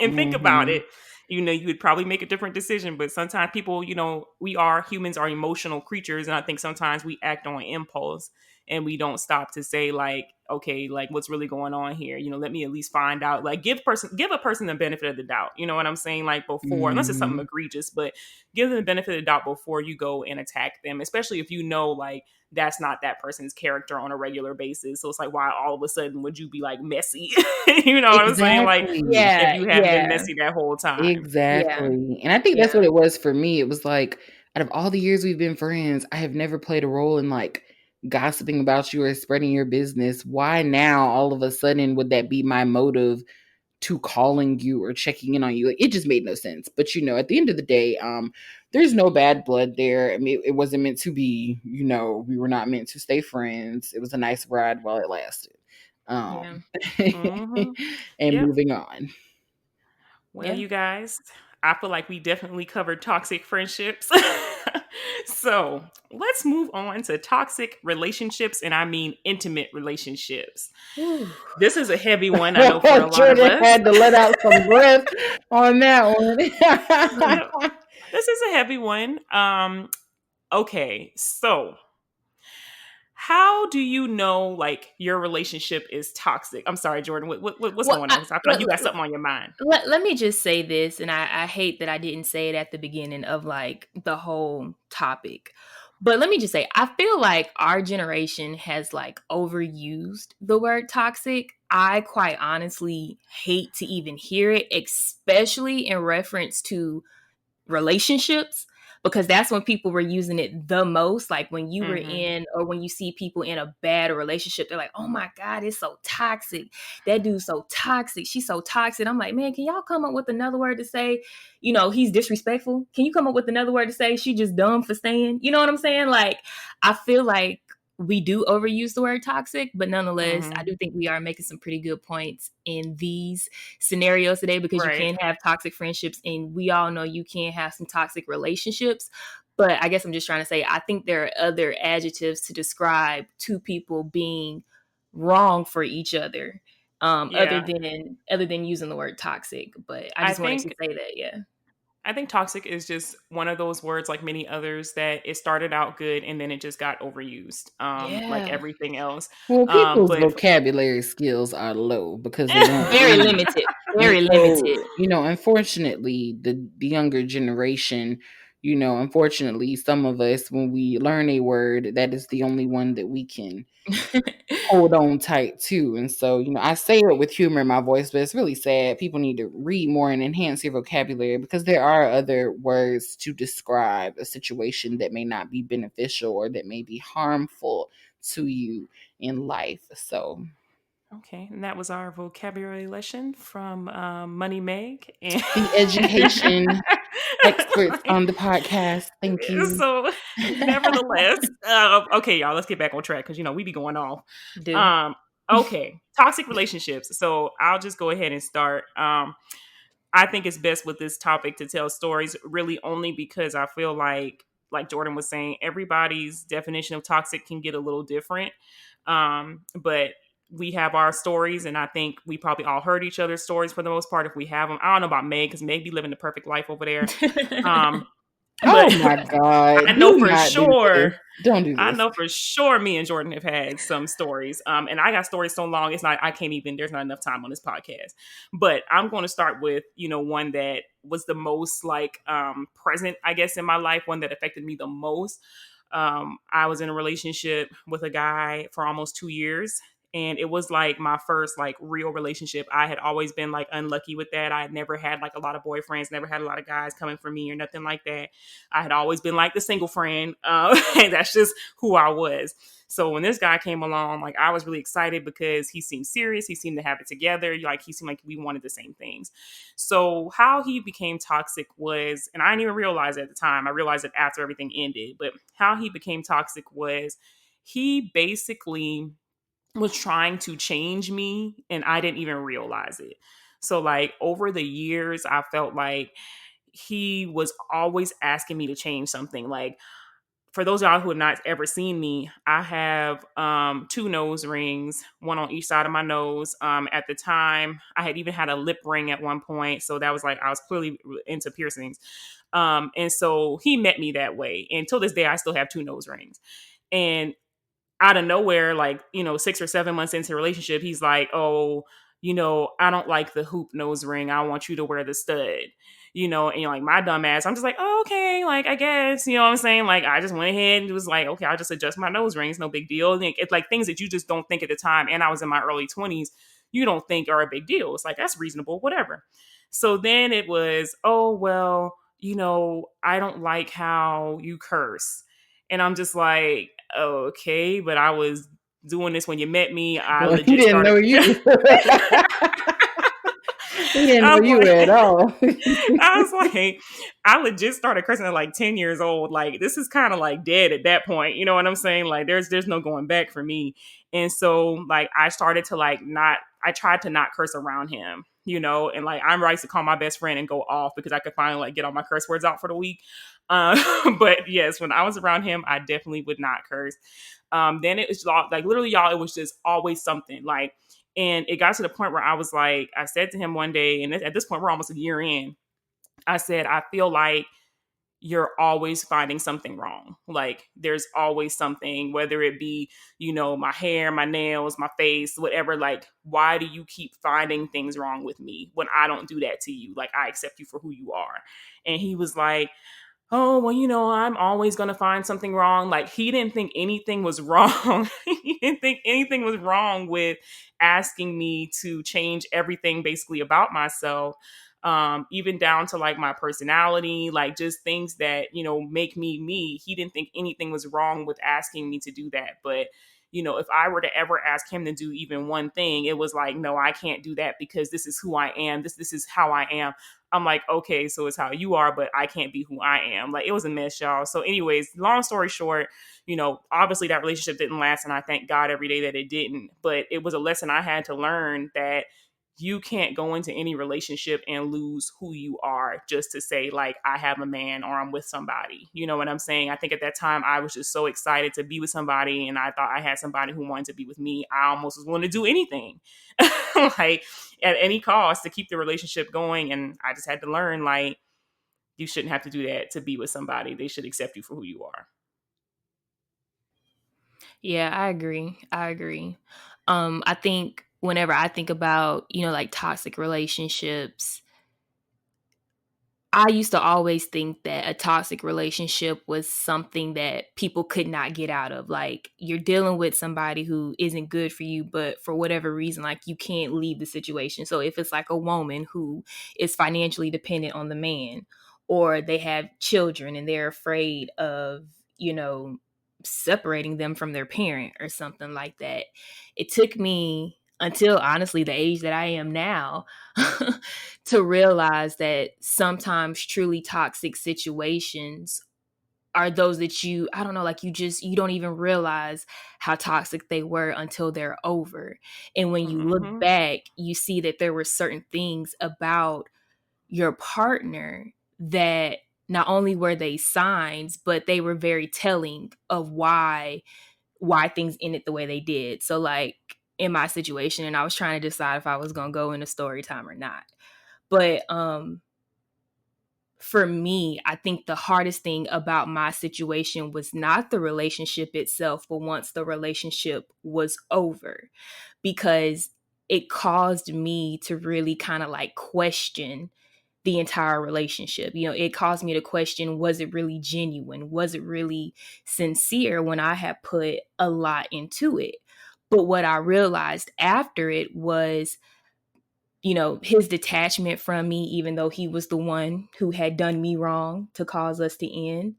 and think about Mhm. it, you would probably make a different decision. But sometimes people, humans are emotional creatures. And I think sometimes we act on impulse and we don't stop to say, like, okay, like what's really going on here? Let me at least find out. Like give a person the benefit of the doubt. You know what I'm saying? Like before, unless it's something Mhm. egregious, but give them the benefit of the doubt before you go and attack them, especially if you know like that's not that person's character on a regular basis. So it's like, why all of a sudden would you be like messy? You know what I'm saying? Like, Exactly. if Yeah. you have been Yeah. messy that whole time. Yeah. Exactly. And I think that's Yeah. what it was for me. It was like, out of all the years we've been friends, I have never played a role in like gossiping about you or spreading your business. Why now all of a sudden would that be my motive to calling you or checking in on you? Like, it just made no sense. But at the end of the day, there's no bad blood there. I mean, it wasn't meant to be, we were not meant to stay friends. It was a nice ride while it lasted. Um Yeah. Mm-hmm. and Yep. moving on. Well, Yeah. you guys, I feel like we definitely covered toxic friendships. So let's move on to toxic relationships, and I mean intimate relationships. Whew. This is a heavy one, I know, for a lot of Jordan us. had to let out some breath on that Yep. one. This is a heavy one. Okay, so how do you know like your relationship is toxic? I'm sorry, Jordan. What's Well, going on? 'Cause I feel like you got something on your mind. let me just say this, and I hate that I didn't say it at the beginning of like the whole topic. But let me just say, I feel like our generation has like overused the word toxic. I quite honestly hate to even hear it, especially in reference to relationships, because that's when people were using it the most. Like when you were Mm-hmm. in, or when you see people in a bad relationship, they're like, oh my God, it's so toxic. That dude's so toxic. She's so toxic. I'm like, man, can y'all come up with another word to say, he's disrespectful? Can you come up with another word to say she just dumb for staying? You know what I'm saying? Like, I feel like we do overuse the word toxic, but nonetheless, I Mm-hmm. do think we are making some pretty good points in these scenarios today, because you Right. can have toxic friendships, and we all know you can have some toxic relationships. But I guess I'm just trying to say, I think there are other adjectives to describe two people being wrong for each other, other Yeah. than using the word toxic. But I I just wanted to think say that. Yeah. I think toxic is just one of those words, like many others, that it started out good and then it just got overused, like Yeah. everything else. Well, people's But vocabulary skills are low because they don't Very read. limited. And Very so, limited. unfortunately, the younger generation, unfortunately, some of us, when we learn a word, that is the only one that we can hold on tight to. And so, I say it with humor in my voice, but it's really sad. People need to read more and enhance your vocabulary because there are other words to describe a situation that may not be beneficial or that may be harmful to you in life. So, okay, and that was our vocabulary lesson from Money Meg. And the education experts on the podcast, thank you. so, nevertheless, okay, y'all, let's get back on track because we be going off. Do. Um, okay, toxic relationships. So I'll just go ahead and start. I think it's best with this topic to tell stories, really only because I feel like Jordan was saying, everybody's definition of toxic can get a little different. But we have our stories, and I think we probably all heard each other's stories for the most part if we have them. I don't know about Meg because Meg be living the perfect life over there. Um, Oh but my God. I know Do for not do this. sure. Don't do I this. know for sure me and Jordan have had some stories. And I got stories so long, I can't even, there's not enough time on this podcast. But I'm going to start with, one that was the most present, I guess, in my life, one that affected me the most. I was in a relationship with a guy for almost 2 years. And it was like my first real relationship. I had always been unlucky with that. I had never had a lot of boyfriends, never had a lot of guys coming for me or nothing like that. I had always been the single friend. And that's just who I was. So when this guy came along, I was really excited because he seemed serious. He seemed to have it together. He seemed like we wanted the same things. So how he became toxic was, and I didn't even realize it at the time. I realized it after everything ended. But how he became toxic was he basically was trying to change me and I didn't even realize it. So over the years, I felt like he was always asking me to change something. For those of y'all who have not ever seen me, I have two nose rings, one on each side of my nose. At the time, I had even had a lip ring at one point. So that was I was clearly into piercings. And so he met me that way. And till this day, I still have two nose rings. And out of nowhere, 6 or 7 months into the relationship, he's like, oh, I don't like the hoop nose ring. I want you to wear the stud, and my dumb ass, I'm just like, oh, okay, I guess, what I'm saying? I just went ahead and was like, okay, I'll just adjust my nose rings. No big deal. And it's things that you just don't think at the time. And I was in my early 20s, you don't think are a big deal. It's that's reasonable, whatever. So then it was, oh, well, I don't like how you curse. And I'm just like, okay, but I was doing this when you met me. I Well, he legit didn't started. know you. He didn't know I'm you at all. I was like, I legit started cursing at 10 years old. This is kind of dead at that point. You know what I'm saying? There's no going back for me. And so I started to not, I tried to not curse around him, and I'm right to call my best friend and go off because I could finally get all my curse words out for the week. But yes, when I was around him, I definitely would not curse. Then it was literally, y'all, it was just always something and it got to the point where I was I said to him one day, and at this point, we're almost a year in. I said, I feel like you're always finding something wrong. There's always something, whether it be, my hair, my nails, my face, whatever. Why do you keep finding things wrong with me when I don't do that to you? I accept you for who you are. And he was like, oh, well, I'm always going to find something wrong. He didn't think anything was wrong. He didn't think anything was wrong with asking me to change everything basically about myself. Even down to my personality, just things that, make me me. He didn't think anything was wrong with asking me to do that. But, if I were to ever ask him to do even one thing, it was no, I can't do that because this is who I am. This is how I am. I'm like, okay, so it's how you are, but I can't be who I am. It was a mess, y'all. So anyways, long story short, obviously that relationship didn't last. And I thank God every day that it didn't. But it was a lesson I had to learn that you can't go into any relationship and lose who you are just to say I have a man or I'm with somebody. You know what I'm saying? I think at that time I was just so excited to be with somebody and I thought I had somebody who wanted to be with me. I almost was willing to do anything at any cost to keep the relationship going. And I just had to learn you shouldn't have to do that to be with somebody. They should accept you for who you are. Yeah, I agree. I agree. I think whenever I think about, like toxic relationships, I used to always think that a toxic relationship was something that people could not get out of. Like, you're dealing with somebody who isn't good for you, but for whatever reason, like, you can't leave the situation. So if it's like a woman who is financially dependent on the man, or they have children and they're afraid of, separating them from their parent or something like that, it took me until honestly the age that I am now to realize that sometimes truly toxic situations are those that I don't know, like you don't even realize how toxic they were until they're over. And when you look Mm-hmm. back, you see that there were certain things about your partner that not only were they signs, but they were very telling of why things ended the way they did. So like in my situation, and I was trying to decide if I was going to go into story time or not. But for me, I think the hardest thing about my situation was not the relationship itself, but once the relationship was over, because it caused me to really kind of like question the entire relationship. It caused me to question, was it really genuine? Was it really sincere when I had put a lot into it? But what I realized after it was, his detachment from me, even though he was the one who had done me wrong to cause us to end.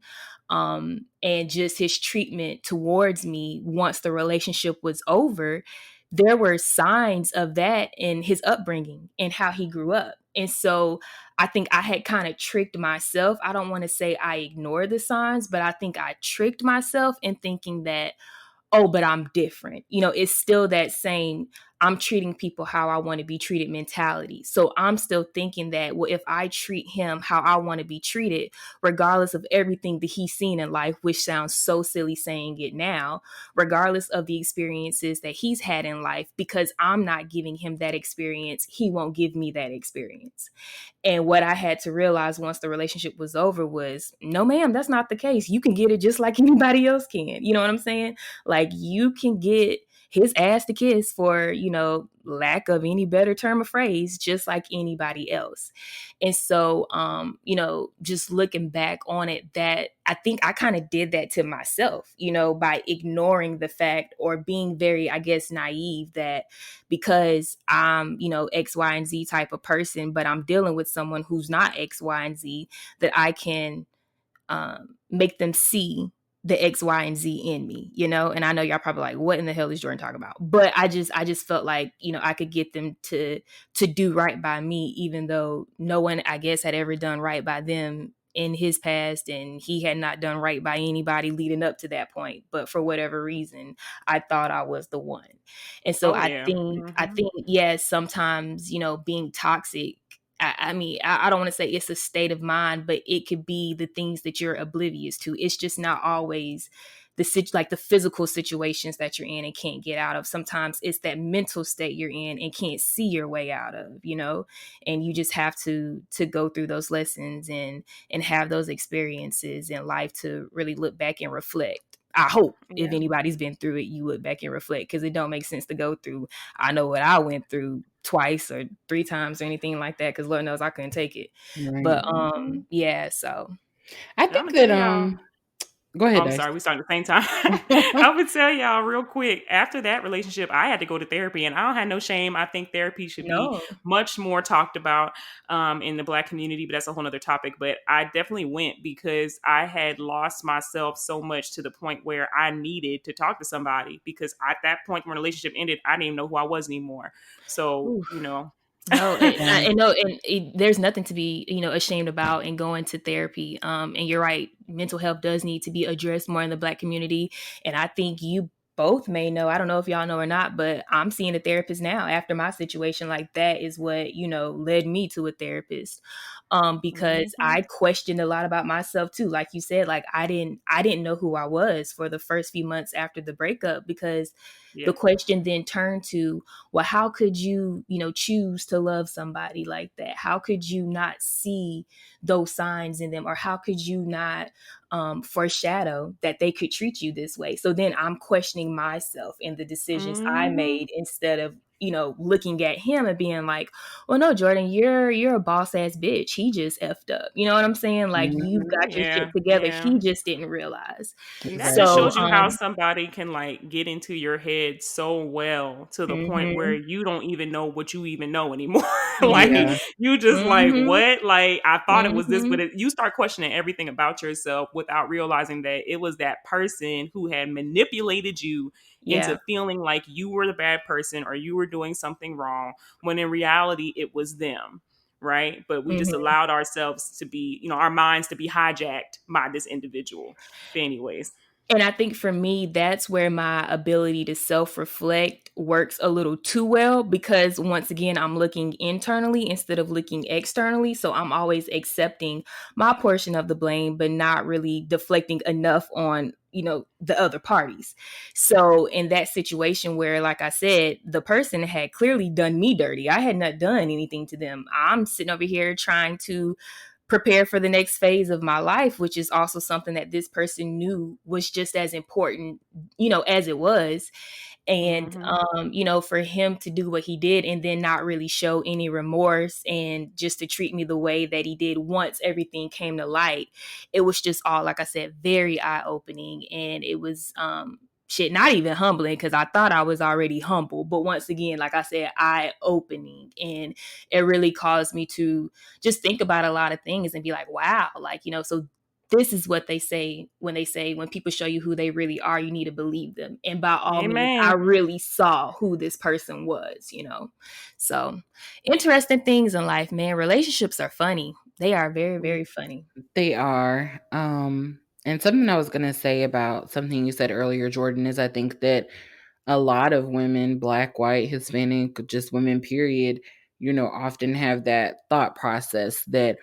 And just his treatment towards me once the relationship was over, there were signs of that in his upbringing and how he grew up. And so I think I had kind of tricked myself. I don't want to say I ignored the signs, but I think I tricked myself in thinking that, oh, but I'm different. It's still that same, I'm treating people how I want to be treated mentality. So I'm still thinking that, well, if I treat him how I want to be treated, regardless of everything that he's seen in life, which sounds so silly saying it now, regardless of the experiences that he's had in life, because I'm not giving him that experience, he won't give me that experience. And what I had to realize once the relationship was over was, no, ma'am, that's not the case. You can get it just like anybody else can. You know what I'm saying? Like, you can get his ass to kiss, for, lack of any better term or phrase, just like anybody else. And so, just looking back on it, that I think I kind of did that to myself, by ignoring the fact, or being very, I guess, naive, that because I'm, X, Y, and Z type of person, but I'm dealing with someone who's not X, Y, and Z, that I can make them see the X, Y, and Z in me, and I know y'all probably like, what in the hell is Jordan talking about? But I just felt like, I could get them to do right by me, even though no one, I guess, had ever done right by them in his past, and he had not done right by anybody leading up to that point. But for whatever reason, I thought I was the one. And so Oh I yeah. think, Mm-hmm. yes, sometimes, being toxic, I mean, I don't want to say it's a state of mind, but it could be the things that you're oblivious to. It's just not always like the physical situations that you're in and can't get out of. Sometimes it's that mental state you're in and can't see your way out of, and you just have to go through those lessons and have those experiences in life to really look back and reflect. I hope if Yeah. anybody's been through it, you look back and reflect, because it don't make sense to go through. I know what I went through twice or three times or anything like that, because Lord knows I couldn't take it. Right. But Mm-hmm. yeah, so I I'm think gonna that tell y'all. go Oh, ahead, I'm Dice. sorry, we started at the same time. I would tell y'all real quick. After that relationship, I had to go to therapy, and I don't have no shame. I think therapy should be no. much more talked about in the Black community, but that's a whole other topic. But I definitely went because I had lost myself so much to the point where I needed to talk to somebody, because at that point when the relationship ended, I didn't even know who I was anymore. So, Oof. No, Yeah. no, and there's nothing to be, ashamed about in going to therapy. And you're right, mental health does need to be addressed more in the Black community. And I think you both may know, I don't know if y'all know or not, but I'm seeing a therapist now after my situation. Like, that is what, led me to a therapist. because Mm-hmm. I questioned a lot about myself too. Like you said, like I didn't know who I was for the first few months after the breakup, because the Yeah. question then turned to, well, how could you, choose to love somebody like that? How could you not see those signs in them? Or how could you not foreshadow that they could treat you this way? So then I'm questioning myself and the decisions I Mm-hmm. made, instead of, looking at him and being like, well, no, Jordan, you're a boss ass bitch. He just effed up. You know what I'm saying? Like, you've Mhm. got your shit Yeah. together. Yeah. He just didn't realize. And that just Right. So, shows you how somebody can like get into your head so well to the point where mhm, you don't even know what you even know anymore. Like mhm, Yeah. you just like, mhm, what? Like I thought it was this, but mhm. you start questioning everything about yourself without realizing that it was that person who had manipulated you Yeah. into feeling like you were the bad person or you were doing something wrong, when in reality it was them. Right. But we just Mhm. allowed ourselves to be, our minds to be hijacked by this individual. But anyways. And I think for me, that's where my ability to self reflect works a little too well, because once again, I'm looking internally instead of looking externally. So I'm always accepting my portion of the blame, but not really deflecting enough on, the other parties. So in that situation where, like I said, the person had clearly done me dirty, I had not done anything to them. I'm sitting over here trying to prepare for the next phase of my life, which is also something that this person knew was just as important, as it was. And, Mhm. for him to do what he did and then not really show any remorse, and just to treat me the way that he did once everything came to light, it was just all, like I said, very eye opening. And it was, shit, not even humbling, because I thought I was already humble. But once again, like I said, eye opening. And it really caused me to just think about a lot of things and be like, wow, like, so this is what they say when people show you who they really are, you need to believe them. And by all means, I Amen. really saw who this person was. So interesting things in life, man. Relationships are funny. They are very, very funny. They are. And something I was gonna say about something you said earlier, Jordan, is I think that a lot of women, black, white, Hispanic, just women, period, often have that thought process that,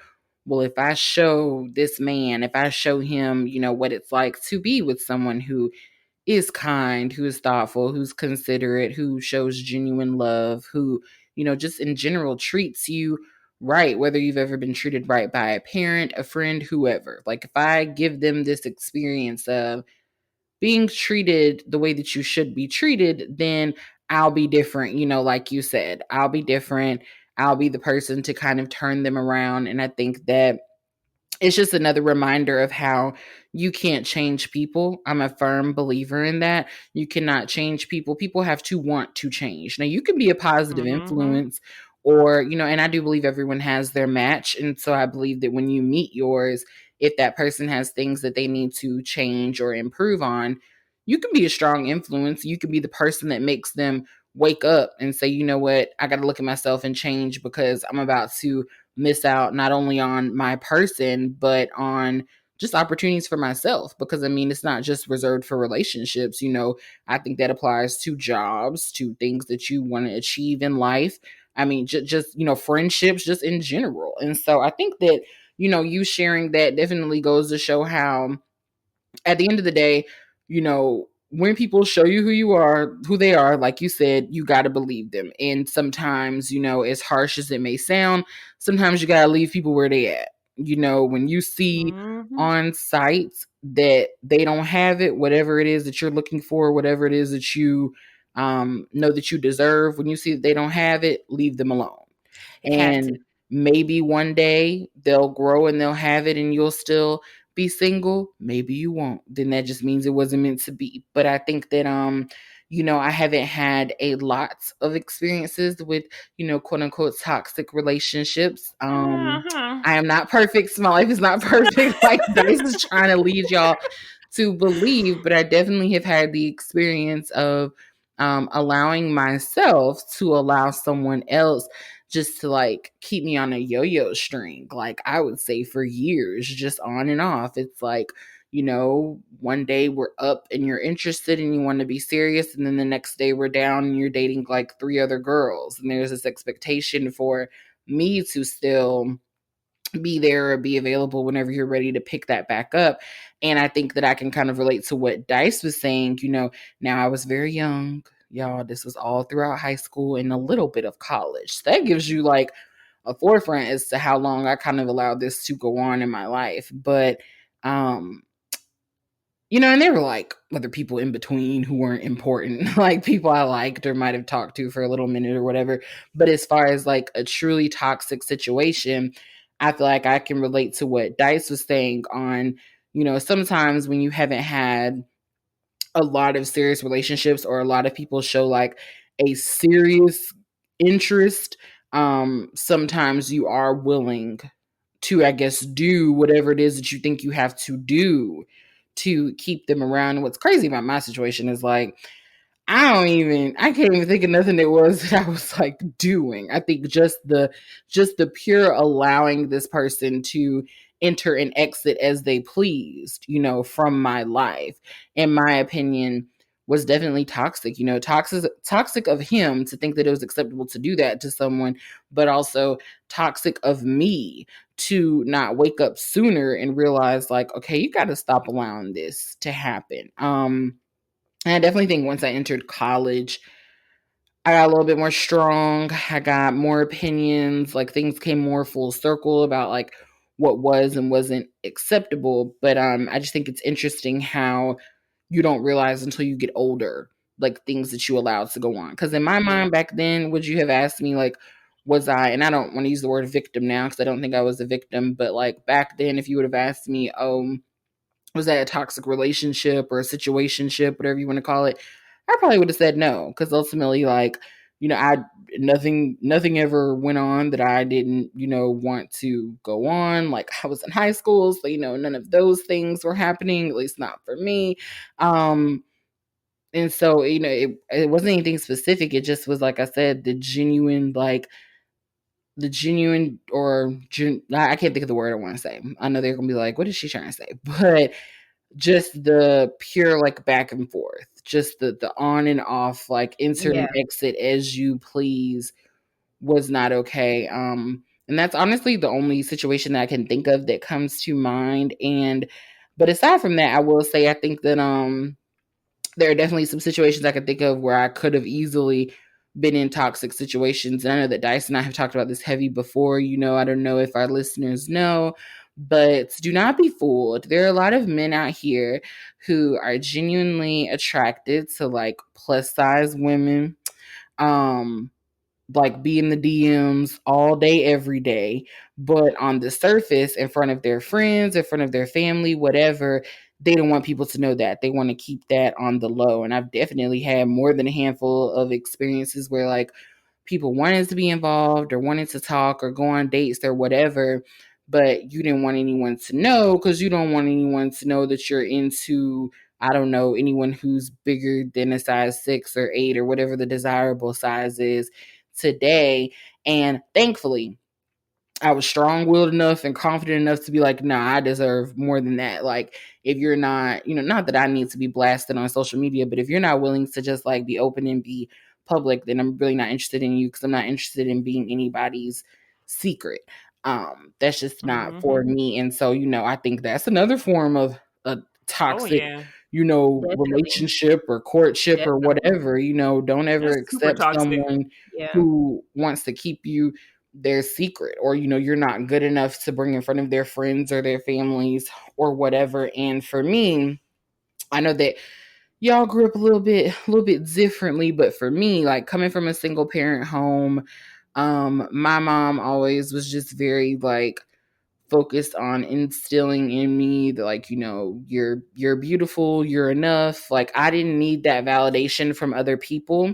well, if I show this man, if I show him, what it's like to be with someone who is kind, who is thoughtful, who's considerate, who shows genuine love, who, just in general treats you right, whether you've ever been treated right by a parent, a friend, whoever. Like if I give them this experience of being treated the way that you should be treated, then I'll be different, like you said. I'll be different. I'll be the person to kind of turn them around. And I think that it's just another reminder of how you can't change people. I'm a firm believer in that. You cannot change people. People have to want to change. Now, you can be a positive Mhm. influence, or, and I do believe everyone has their match. And so I believe that when you meet yours, if that person has things that they need to change or improve on, you can be a strong influence. You can be the person that makes them wake up and say, you know what, I got to look at myself and change, because I'm about to miss out not only on my person, but on just opportunities for myself. Because I mean, it's not just reserved for relationships. I think that applies to jobs, to things that you want to achieve in life. I mean, just, friendships, just in general. And so I think that, you sharing that definitely goes to show how, at the end of the day, when people show you who they are, like you said, you got to believe them. And sometimes, as harsh as it may sound, sometimes you got to leave people where they at. When you see Mhm. on sites that they don't have it, whatever it is that you're looking for, whatever it is that you know that you deserve, when you see that they don't have it, leave them alone. Have to. And maybe one day they'll grow and they'll have it and you'll still be single. Maybe you won't. Then that just means it wasn't meant to be. But I think that I haven't had a lot of experiences with, quote unquote toxic relationships. Uh-huh. I am not perfect. So my life is not perfect. Like Dice is trying to lead y'all to believe, but I definitely have had the experience of allowing myself to allow someone else just to like keep me on a yo-yo string, like I would say for years, just on and off. It's like, one day we're up and you're interested and you want to be serious, and then the next day we're down and you're dating like three other girls, and there's this expectation for me to still be there or be available whenever you're ready to pick that back up. And I think that I can kind of relate to what Dice was saying. Now I was very young, y'all. This was all throughout high school and a little bit of college. So that gives you like a forefront as to how long I kind of allowed this to go on in my life. But and there were like other people in between who weren't important, like people I liked or might have talked to for a little minute or whatever. But as far as like a truly toxic situation, I feel like I can relate to what Dice was saying on, sometimes when you haven't had a lot of serious relationships or a lot of people show like a serious interest, sometimes you are willing to, I guess, do whatever it is that you think you have to do to keep them around. And what's crazy about my situation is like, I can't even think of nothing it was that I was like doing. I think just the pure allowing this person to enter and exit as they pleased, from my life, in my opinion, was definitely toxic. Toxic of him to think that it was acceptable to do that to someone, but also toxic of me to not wake up sooner and realize like, okay, you got to stop allowing this to happen. And I definitely think once I entered college, I got a little bit more strong. I got more opinions. Like things came more full circle about like what was and wasn't acceptable. But I just think it's interesting how you don't realize until you get older, like things that you allowed to go on. Because in my mind back then, would you have asked me like, was I? And I don't want to use the word victim now because I don't think I was a victim. But like back then, if you would have asked me, was that a toxic relationship or a situationship, whatever you want to call it, I probably would have said no, because ultimately, like, I nothing ever went on that I didn't, want to go on. Like I was in high school, so none of those things were happening, at least not for me. And so, it wasn't anything specific. It just was, like I said, I can't think of the word I want to say. I know they're gonna be like, what is she trying to say? But just the pure like back and forth, just the on and off, like insert and exit as you please, was not okay. And that's honestly the only situation that I can think of that comes to mind. But aside from that, I will say I think that there are definitely some situations I can think of where I could have easily been in toxic situations. And I know that Dice and I have talked about this heavy before. I don't know if our listeners know, but do not be fooled. There are a lot of men out here who are genuinely attracted to like plus size women. Like be in the DMs all day, every day, but on the surface, in front of their friends, in front of their family, whatever, they don't want people to know that. They want to keep that on the low. And I've definitely had more than a handful of experiences where like people wanted to be involved or wanted to talk or go on dates or whatever, but you didn't want anyone to know because you don't want anyone to know that you're into, I don't know, anyone who's bigger than a size 6 or 8 or whatever the desirable size is today. And thankfully, I was strong-willed enough and confident enough to be like, nah, I deserve more than that. Like, if you're not, not that I need to be blasted on social media, but if you're not willing to just like be open and be public, then I'm really not interested in you, because I'm not interested in being anybody's secret. That's just not for me. And so, I think that's another form of a Oh toxic, yeah. Definitely. relationship or courtship or Definitely. whatever. Don't ever That's super accept toxic. someone Yeah. who wants to keep you their secret, or you're not good enough to bring in front of their friends or their families or whatever. And for me, I know that y'all grew up a little bit differently, but for me, like coming from a single parent home, my mom always was just very like focused on instilling in me that, like, you're beautiful, you're enough. Like I didn't need that validation from other people.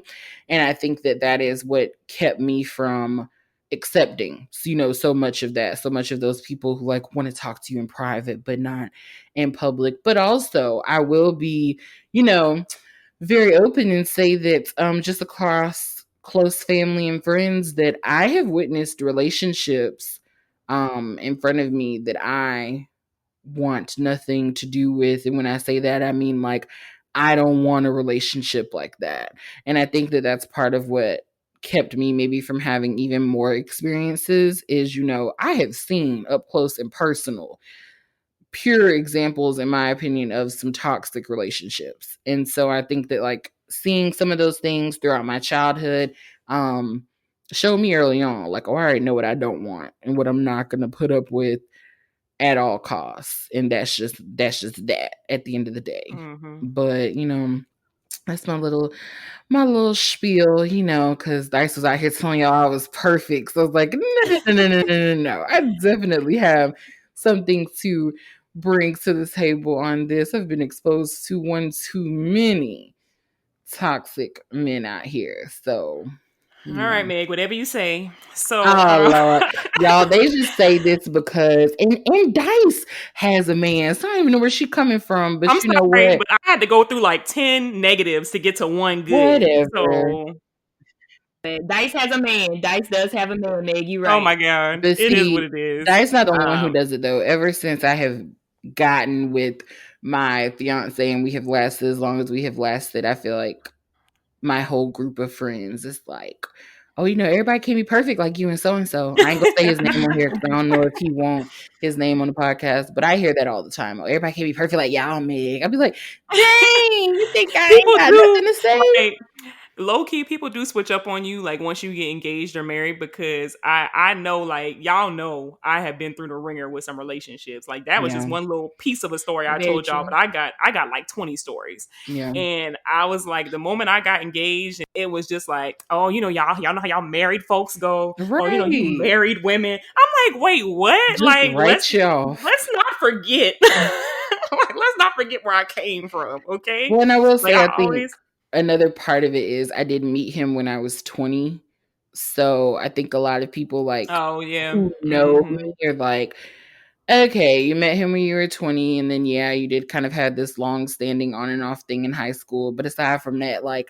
And I think that that is what kept me from accepting, so much of that, so much of those people who like want to talk to you in private but not in public. But also I will be, very open and say that just across close family and friends, that I have witnessed relationships in front of me that I want nothing to do with. And when I say that, I mean like I don't want a relationship like that. And I think that that's part of what kept me maybe from having even more experiences is, I have seen up close and personal pure examples, in my opinion, of some toxic relationships. And so I think that like seeing some of those things throughout my childhood showed me early on, like, oh, I already know what I don't want and what I'm not going to put up with at all costs. And that's just that at the end of the day. Mm-hmm. But, that's my little spiel, because Dice was out here telling y'all I was perfect. So I was like, no. I definitely have something to bring to the table on this. I've been exposed to one too many toxic men out here. So, All right, Meg, whatever you say. So, oh Lord, y'all, they just say this because and Dice has a man, so I don't even know where she coming from. But I'm you know sorry, what? but I had to go through like 10 negatives to get to one good. Whatever. So, Dice has a man. Dice does have a man, Meg. You oh right. my God, But it is what see, it is. Dice not the only one who does it though. Ever since I have gotten with my fiance and we have lasted as long as we have lasted, I feel like my whole group of friends is like, oh, everybody can't be perfect like you and so. I ain't gonna say his name on here because I don't know if he want his name on the podcast, but I hear that all the time. Oh, everybody can't be perfect like y'all, Meg. I'll be like, dang, you think I ain't People got do. nothing to say? Like, low key, people do switch up on you like once you get engaged or married, because I know, like, y'all know I have been through the ringer with some relationships. Like that was Yeah, just one little piece of a story I Very told y'all, true. but I got like 20 stories. yeah. And I was like, the moment I got engaged, it was just like, oh, y'all know how y'all married folks go. Oh, you Right. married women. I'm like, wait, what? Just Like, write you off. let's not forget. Like, let's not forget where I came from, okay? Well, and I will Like, say, I I think always. another part of it is I did meet him when I was 20. So I think a lot of people like Oh yeah. who know Mm-hmm. me are like, okay, you met him when you were 20, and then yeah, you did kind of have this long standing on and off thing in high school. But aside from that, like,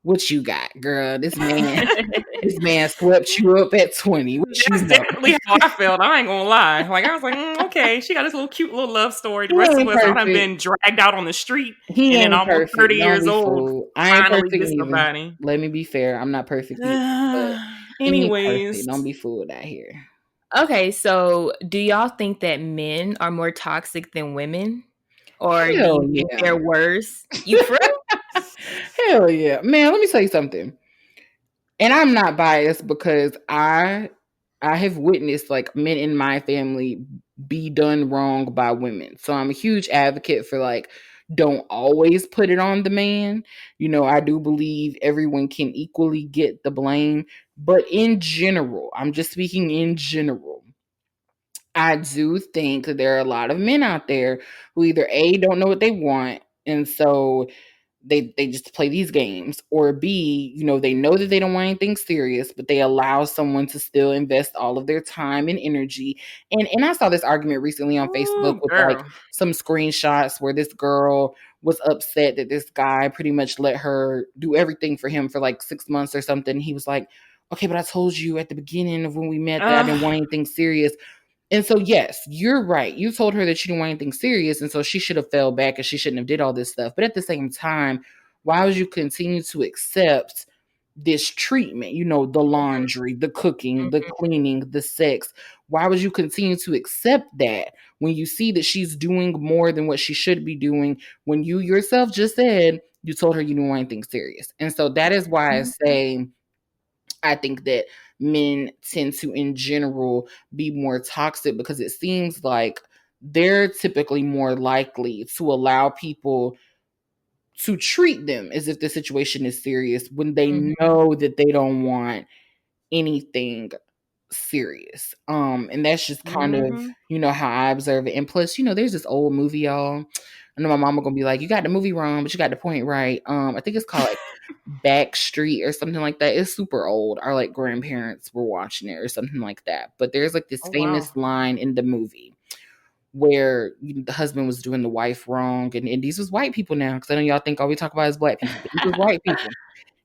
what you got, girl? This man swept you up at 20. What you That's know? definitely how I felt. I ain't gonna lie. Like I was like, okay, she got this little cute little love story. The He rest of ain't us, I done perfect. been dragged out on the street, He and then ain't almost perfect. 30 Don't years be old, fooled. I ain't finally perfect get neither. somebody. Let me be fair. I'm not perfect either. But he ain't perfect. Anyways, Don't be fooled out here. Okay, so do y'all think that men are more toxic than women? Or do Hell you think yeah. they're worse? You for real? Hell yeah. Man, let me tell you something. And I'm not biased because I have witnessed like men in my family be done wrong by women. So I'm a huge advocate for like don't always put it on the man. I do believe everyone can equally get the blame, but in general, I'm just speaking in general. I do think that there are a lot of men out there who either A don't know what they want, and so they just play these games, or B, they know that they don't want anything serious, but they allow someone to still invest all of their time and energy. And I saw this argument recently on Facebook ooh, with like girl. some screenshots where this girl was upset that this guy pretty much let her do everything for him for like 6 months or something. He was like, okay, but I told you at the beginning of when we met that I didn't want anything serious. And so, yes, you're right. You told her that you didn't want anything serious, and so she should have fell back and she shouldn't have did all this stuff. But at the same time, why would you continue to accept this treatment? The laundry, the cooking, the cleaning, the sex. Why would you continue to accept that when you see that she's doing more than what she should be doing, when you yourself just said you told her you didn't want anything serious? And so that is why I say I think that men tend to, in general, be more toxic because it seems like they're typically more likely to allow people to treat them as if the situation is serious when they know that they don't want anything serious. And that's just kind of, Mm-hmm. how I observe it. And plus, there's this old movie, y'all. I know my mama gonna be like, you got the movie wrong, but you got the point right. I think it's called like Backstreet or something like that. It's super old. Our like grandparents were watching it or something like that. But there's like this Oh wow. famous line in the movie where the husband was doing the wife wrong, and these was white people now, because I know y'all think all we talk about is black people, but these was white people.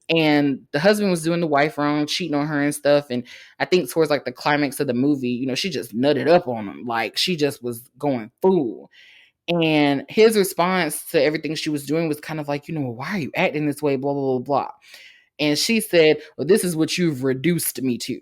And the husband was doing the wife wrong, cheating on her and stuff. And I think towards like the climax of the movie, she just nutted up on him. Like she just was going fool. And his response to everything she was doing was kind of like, why are you acting this way? Blah, blah, blah, blah. And she said, well, this is what you've reduced me to.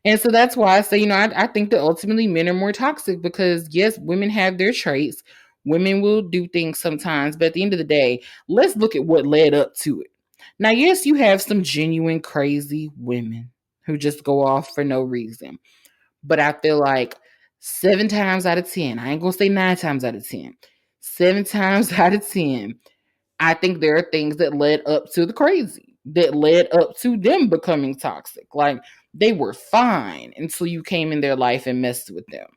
And so that's why I say, I think that ultimately men are more toxic because, yes, women have their traits. Women will do things sometimes. But at the end of the day, let's look at what led up to it. Now, yes, you have some genuine crazy women who just go off for no reason. But I feel like 7 times out of 10, I ain't going to say 9 times out of 10, 7 times out of 10, I think there are things that led up to the crazy, that led up to them becoming toxic. Like they were fine until you came in their life and messed with them.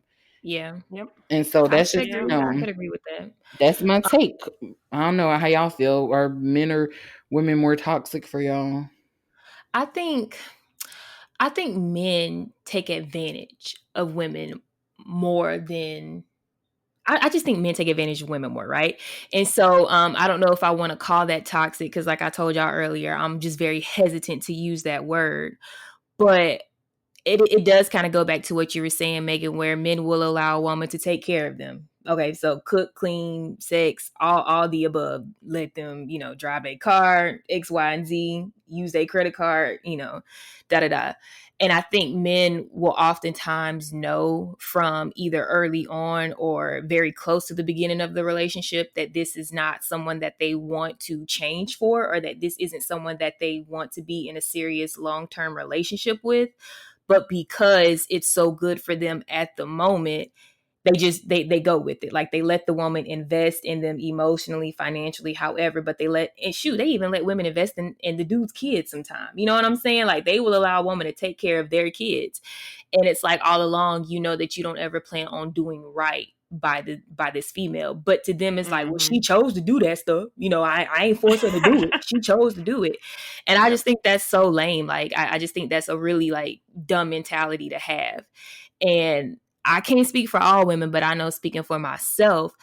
Yeah. Yep. And so I that's could just, agree. I could agree with that. that's my take. I don't know how y'all feel. Are men or women more toxic for y'all? I think men take advantage of women more than I just think men take advantage of women more, right? And so I don't know if I want to call that toxic because, like I told y'all earlier, I'm just very hesitant to use that word. But it does kind of go back to what you were saying, Meagan, where men will allow a woman to take care of them. Okay, so cook, clean, sex, all the above. Let them, drive a car, X, Y, and Z, use a credit card, da da da. And I think men will oftentimes know from either early on or very close to the beginning of the relationship that this is not someone that they want to change for, or that this isn't someone that they want to be in a serious long-term relationship with. But because it's so good for them at the moment, they go with it. Like they let the woman invest in them emotionally, financially, however, but they even let women invest in the dude's kids sometime. You know what I'm saying? Like they will allow a woman to take care of their kids. And it's like all along, that you don't ever plan on doing right by this female. But to them it's like, well, she chose to do that stuff. I ain't forced her to do it. She chose to do it. And I just think that's so lame. Like I just think that's a really like dumb mentality to have. And I can't speak for all women, but I know speaking for myself,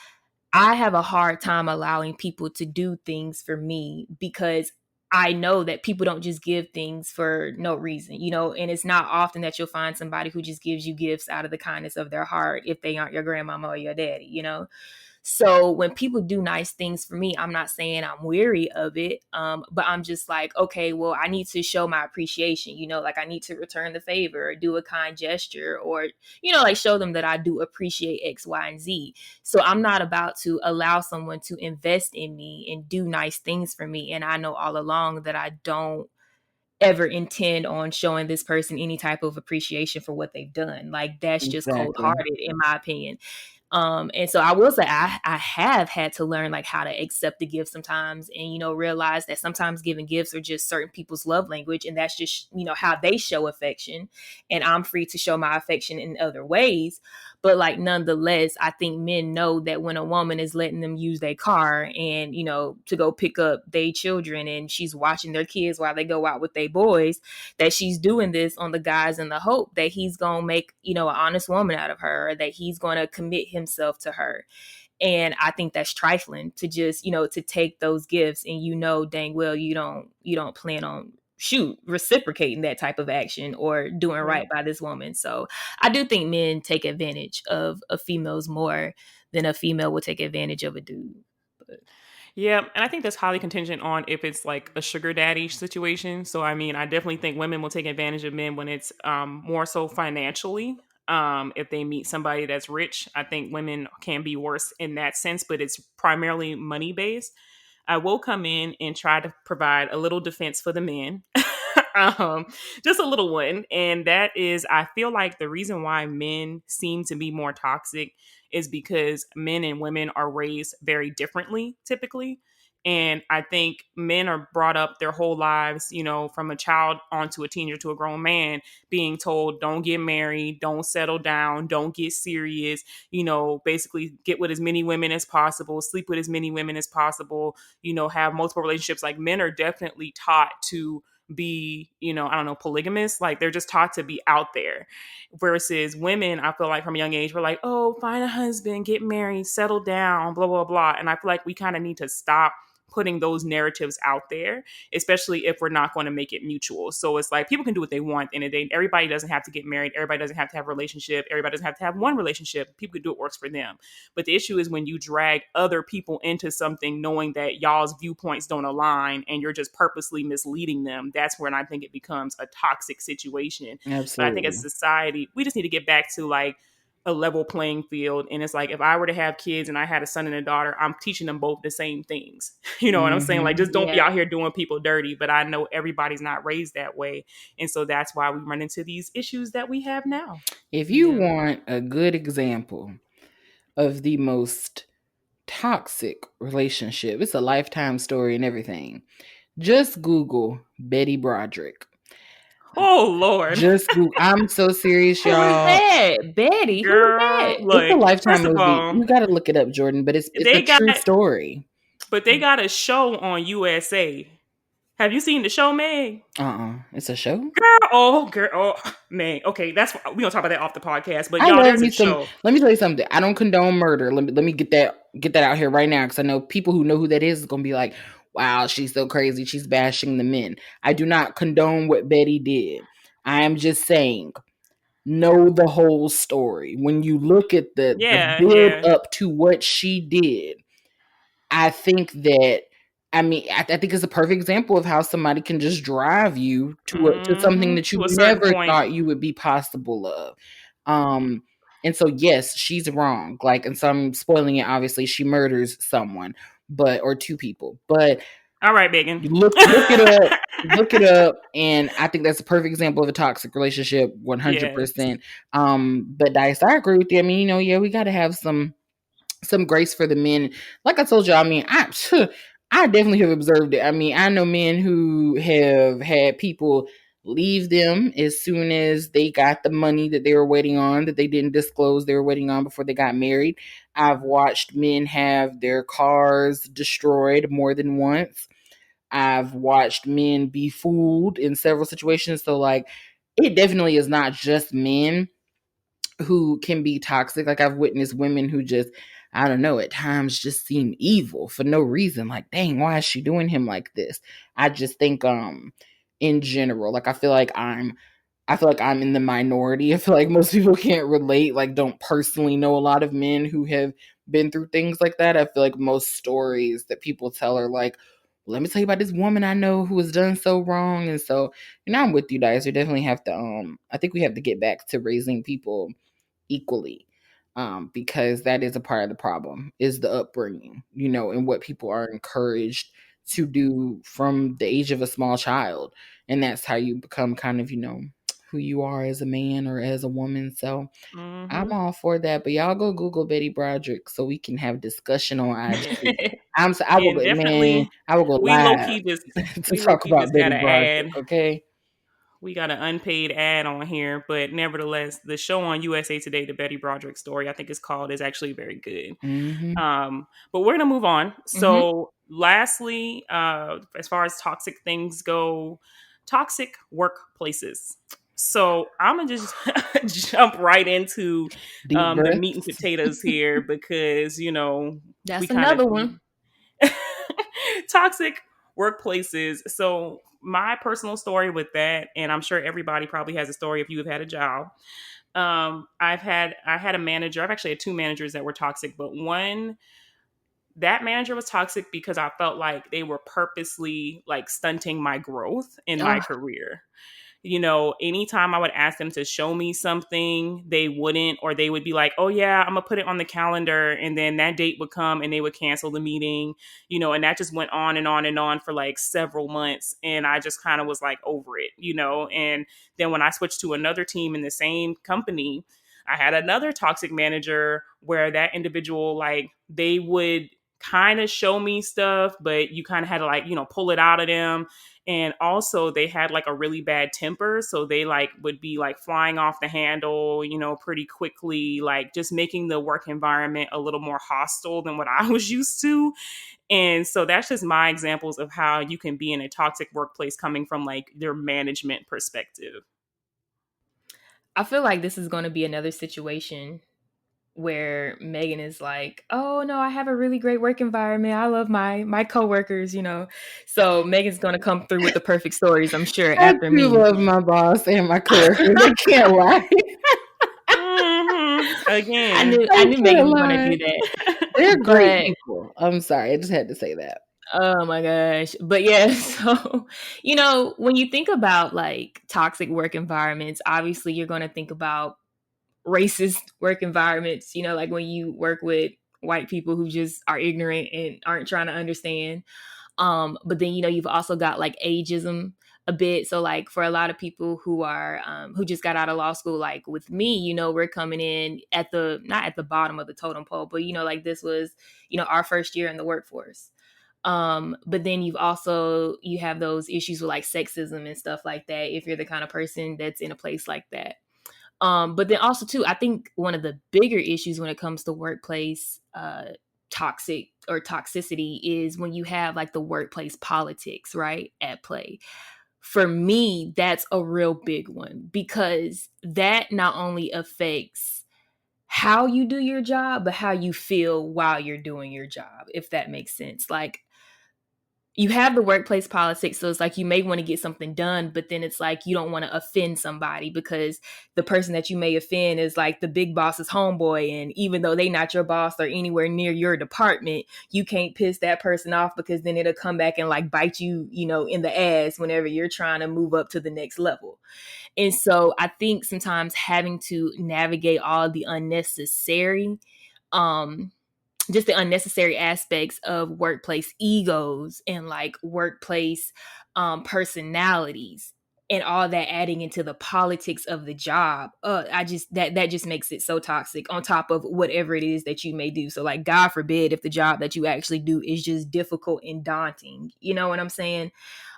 I have a hard time allowing people to do things for me because I know that people don't just give things for no reason, and it's not often that you'll find somebody who just gives you gifts out of the kindness of their heart if they aren't your grandmama or your daddy. So when people do nice things for me, I'm not saying I'm weary of it, but I'm just like, okay, well, I need to show my appreciation, like I need to return the favor or do a kind gesture or, like show them that I do appreciate X, Y, and Z. So I'm not about to allow someone to invest in me and do nice things for me. And I know all along that I don't ever intend on showing this person any type of appreciation for what they've done. Like that's just cold Exactly. hearted in my opinion. And so I will say I have had to learn like how to accept the gift sometimes and, realize that sometimes giving gifts are just certain people's love language. And that's just, how they show affection. And I'm free to show my affection in other ways. But like, nonetheless, I think men know that when a woman is letting them use their car and, to go pick up their children and she's watching their kids while they go out with their boys, that she's doing this on the guise and the hope that he's going to make, an honest woman out of her, or that he's going to commit himself to her. And I think that's trifling to just, to take those gifts and dang well you don't plan on reciprocating that type of action or doing right by this woman. So I do think men take advantage of females more than a female would take advantage of a dude. But Yeah, and I think that's highly contingent on if it's like a sugar daddy situation. So, I mean, I definitely think women will take advantage of men when it's more so financially. If they meet somebody that's rich, I think women can be worse in that sense, but it's primarily money based. I will come in and try to provide a little defense for the men, um, just a little one. And that is, I feel like the reason why men seem to be more toxic is because men and women are raised very differently typically. And I think men are brought up their whole lives, from a child onto a teenager to a grown man, being told, don't get married, don't settle down, don't get serious, basically get with as many women as possible, sleep with as many women as possible, have multiple relationships. Like men are definitely taught to be, I don't know, polygamous. Like they're just taught to be out there. Versus women, I feel like from a young age, we're like, oh, find a husband, get married, settle down, blah, blah, blah. And I feel like we kind of need to stop putting those narratives out there, especially if we're not going to make it mutual. So it's like people can do what they want, and everybody doesn't have to get married. Everybody doesn't have to have a relationship. Everybody doesn't have to have one relationship. People can do what works for them. But the issue is when you drag other people into something knowing that y'all's viewpoints don't align and you're just purposely misleading them. That's when I think it becomes a toxic situation. But I think as a Absolutely. society, we just need to get back to like a level playing field. And it's like, if I were to have kids and I had a son and a daughter, I'm teaching them both the same things. You know what I'm saying? Like, Hmm. just don't be Yeah. out here doing people dirty. But I know everybody's not raised that way. And so that's why we run into these issues that we have now. If you Yeah. want a good example of the most toxic relationship, it's a lifetime story and everything. Just Google Betty Broderick. Oh, Lord. Just Google. I'm so serious, Who is y'all. that? Betty. Who is Girl, that? It's a look, Lifetime first of movie. all, You got to look it up, Jordan. But it's a they got, true story. but they got a show on USA. Have you seen the show, Meg? It's a show. Girl, oh, man. Okay, we gonna talk about that off the podcast. But I y'all, love there's me a some. show. Let me tell you something. I don't condone murder. Let me get that out here right now, because I know people who know who that is gonna be like, "Wow, she's so crazy. She's bashing the men." I do not condone what Betty did. I am just saying, know the whole story. When you look at the Yeah, build yeah. up to what she did, I think that. I mean, I think it's a perfect example of how somebody can just drive you to something that you To a certain never point. thought you would be possible of. Um, and so yes, she's wrong. Like, and so I'm spoiling it. Obviously, she murders someone, or two people. But All right, Megan. you look it up, and I think that's a perfect example of a toxic relationship, Yes. 100%. But Dice, I agree with you. I mean, yeah, we got to have some grace for the men. Like I told you, I mean, I definitely have observed it. I mean, I know men who have had people leave them as soon as they got the money that they were waiting on, that they didn't disclose they were waiting on before they got married. I've watched men have their cars destroyed more than once. I've watched men be fooled in several situations. So, like, it definitely is not just men who can be toxic. Like, I've witnessed women who just, I don't know, at times just seem evil for no reason. Like, dang, why is she doing him like this? I just think in general, like, I feel like I'm in the minority. I feel like most people can't relate, like, don't personally know a lot of men who have been through things like that. I feel like most stories that people tell are like, let me tell you about this woman I know who has done so wrong. And so, I'm with you guys. We definitely have to I think we have to get back to raising people equally, because that is a part of the problem, is the upbringing, and what people are encouraged to do from the age of a small child. And that's how you become kind of, who you are as a man or as a woman. So I'm Mm-hmm. all for that. But y'all go Google Betty Broderick so we can have discussion on IG. I will And go, man, definitely, I will go we low live key just to talk about had Betty an Broderick, ad. okay? We got an unpaid ad on here, but nevertheless, the show on USA Today, the Betty Broderick story, I think it's called, is actually very good. Mm-hmm. But we're gonna move on. Mm-hmm. So, lastly, as far as toxic things go, toxic workplaces. So I'm gonna just jump right into Deep the meat and breaths. potatoes here because we That's kind of another one. toxic workplaces. So my personal story with that, and I'm sure everybody probably has a story if you have had a job. I had a manager. I've actually had two managers that were toxic, but that manager was toxic because I felt like they were purposely like stunting my growth in my Oh, career. Anytime I would ask them to show me something, they wouldn't, or they would be like, oh, yeah, I'm going to put it on the calendar. And then that date would come and they would cancel the meeting, and that just went on and on and on for like several months. And I just kind of was like over it. And then when I switched to another team in the same company, I had another toxic manager where that individual, like, they would kind of show me stuff, but you kind of had to like, pull it out of them. And also they had like a really bad temper. So they like would be like flying off the handle, pretty quickly, like just making the work environment a little more hostile than what I was used to. And so that's just my examples of how you can be in a toxic workplace coming from like their management perspective. I feel like this is going to be another situation where Meagan is like, "Oh no, I have a really great work environment. I love my coworkers, you know." So Megan's gonna come through with the perfect stories, I'm sure, I after do me. love my boss and my coworkers. I can't lie. I Again. knew I I knew Megan can't was gonna lie. do that. They're great But people. I'm sorry. I just had to say that. oh my gosh. But yeah, so when you think about like toxic work environments, obviously you're gonna think about racist work environments, like when you work with white people who just are ignorant and aren't trying to understand. But then you've also got like ageism a bit. So like for a lot of people who are who just got out of law school, like with me, we're coming in at the not at the bottom of the totem pole, but like this was our first year in the workforce. But then you have those issues with like sexism and stuff like that if you're the kind of person that's in a place like that. But then also too, I think one of the bigger issues when it comes to workplace toxic or toxicity is when you have like the workplace politics, right, at play. For me, that's a real big one because that not only affects how you do your job, but how you feel while you're doing your job, if that makes sense. Like you have the workplace politics, so it's like you may want to get something done, but then it's like you don't want to offend somebody because the person that you may offend is like the big boss's homeboy, and even though they not your boss or anywhere near your department, you can't piss that person off because then it'll come back and like bite you, in the ass whenever you're trying to move up to the next level. And so I think sometimes having to navigate all the unnecessary um just the unnecessary aspects of workplace egos and like workplace personalities and all that adding into the politics of the job. I just that just makes it so toxic on top of whatever it is that you may do. So like God forbid if the job that you actually do is just difficult and daunting, you know what I'm saying?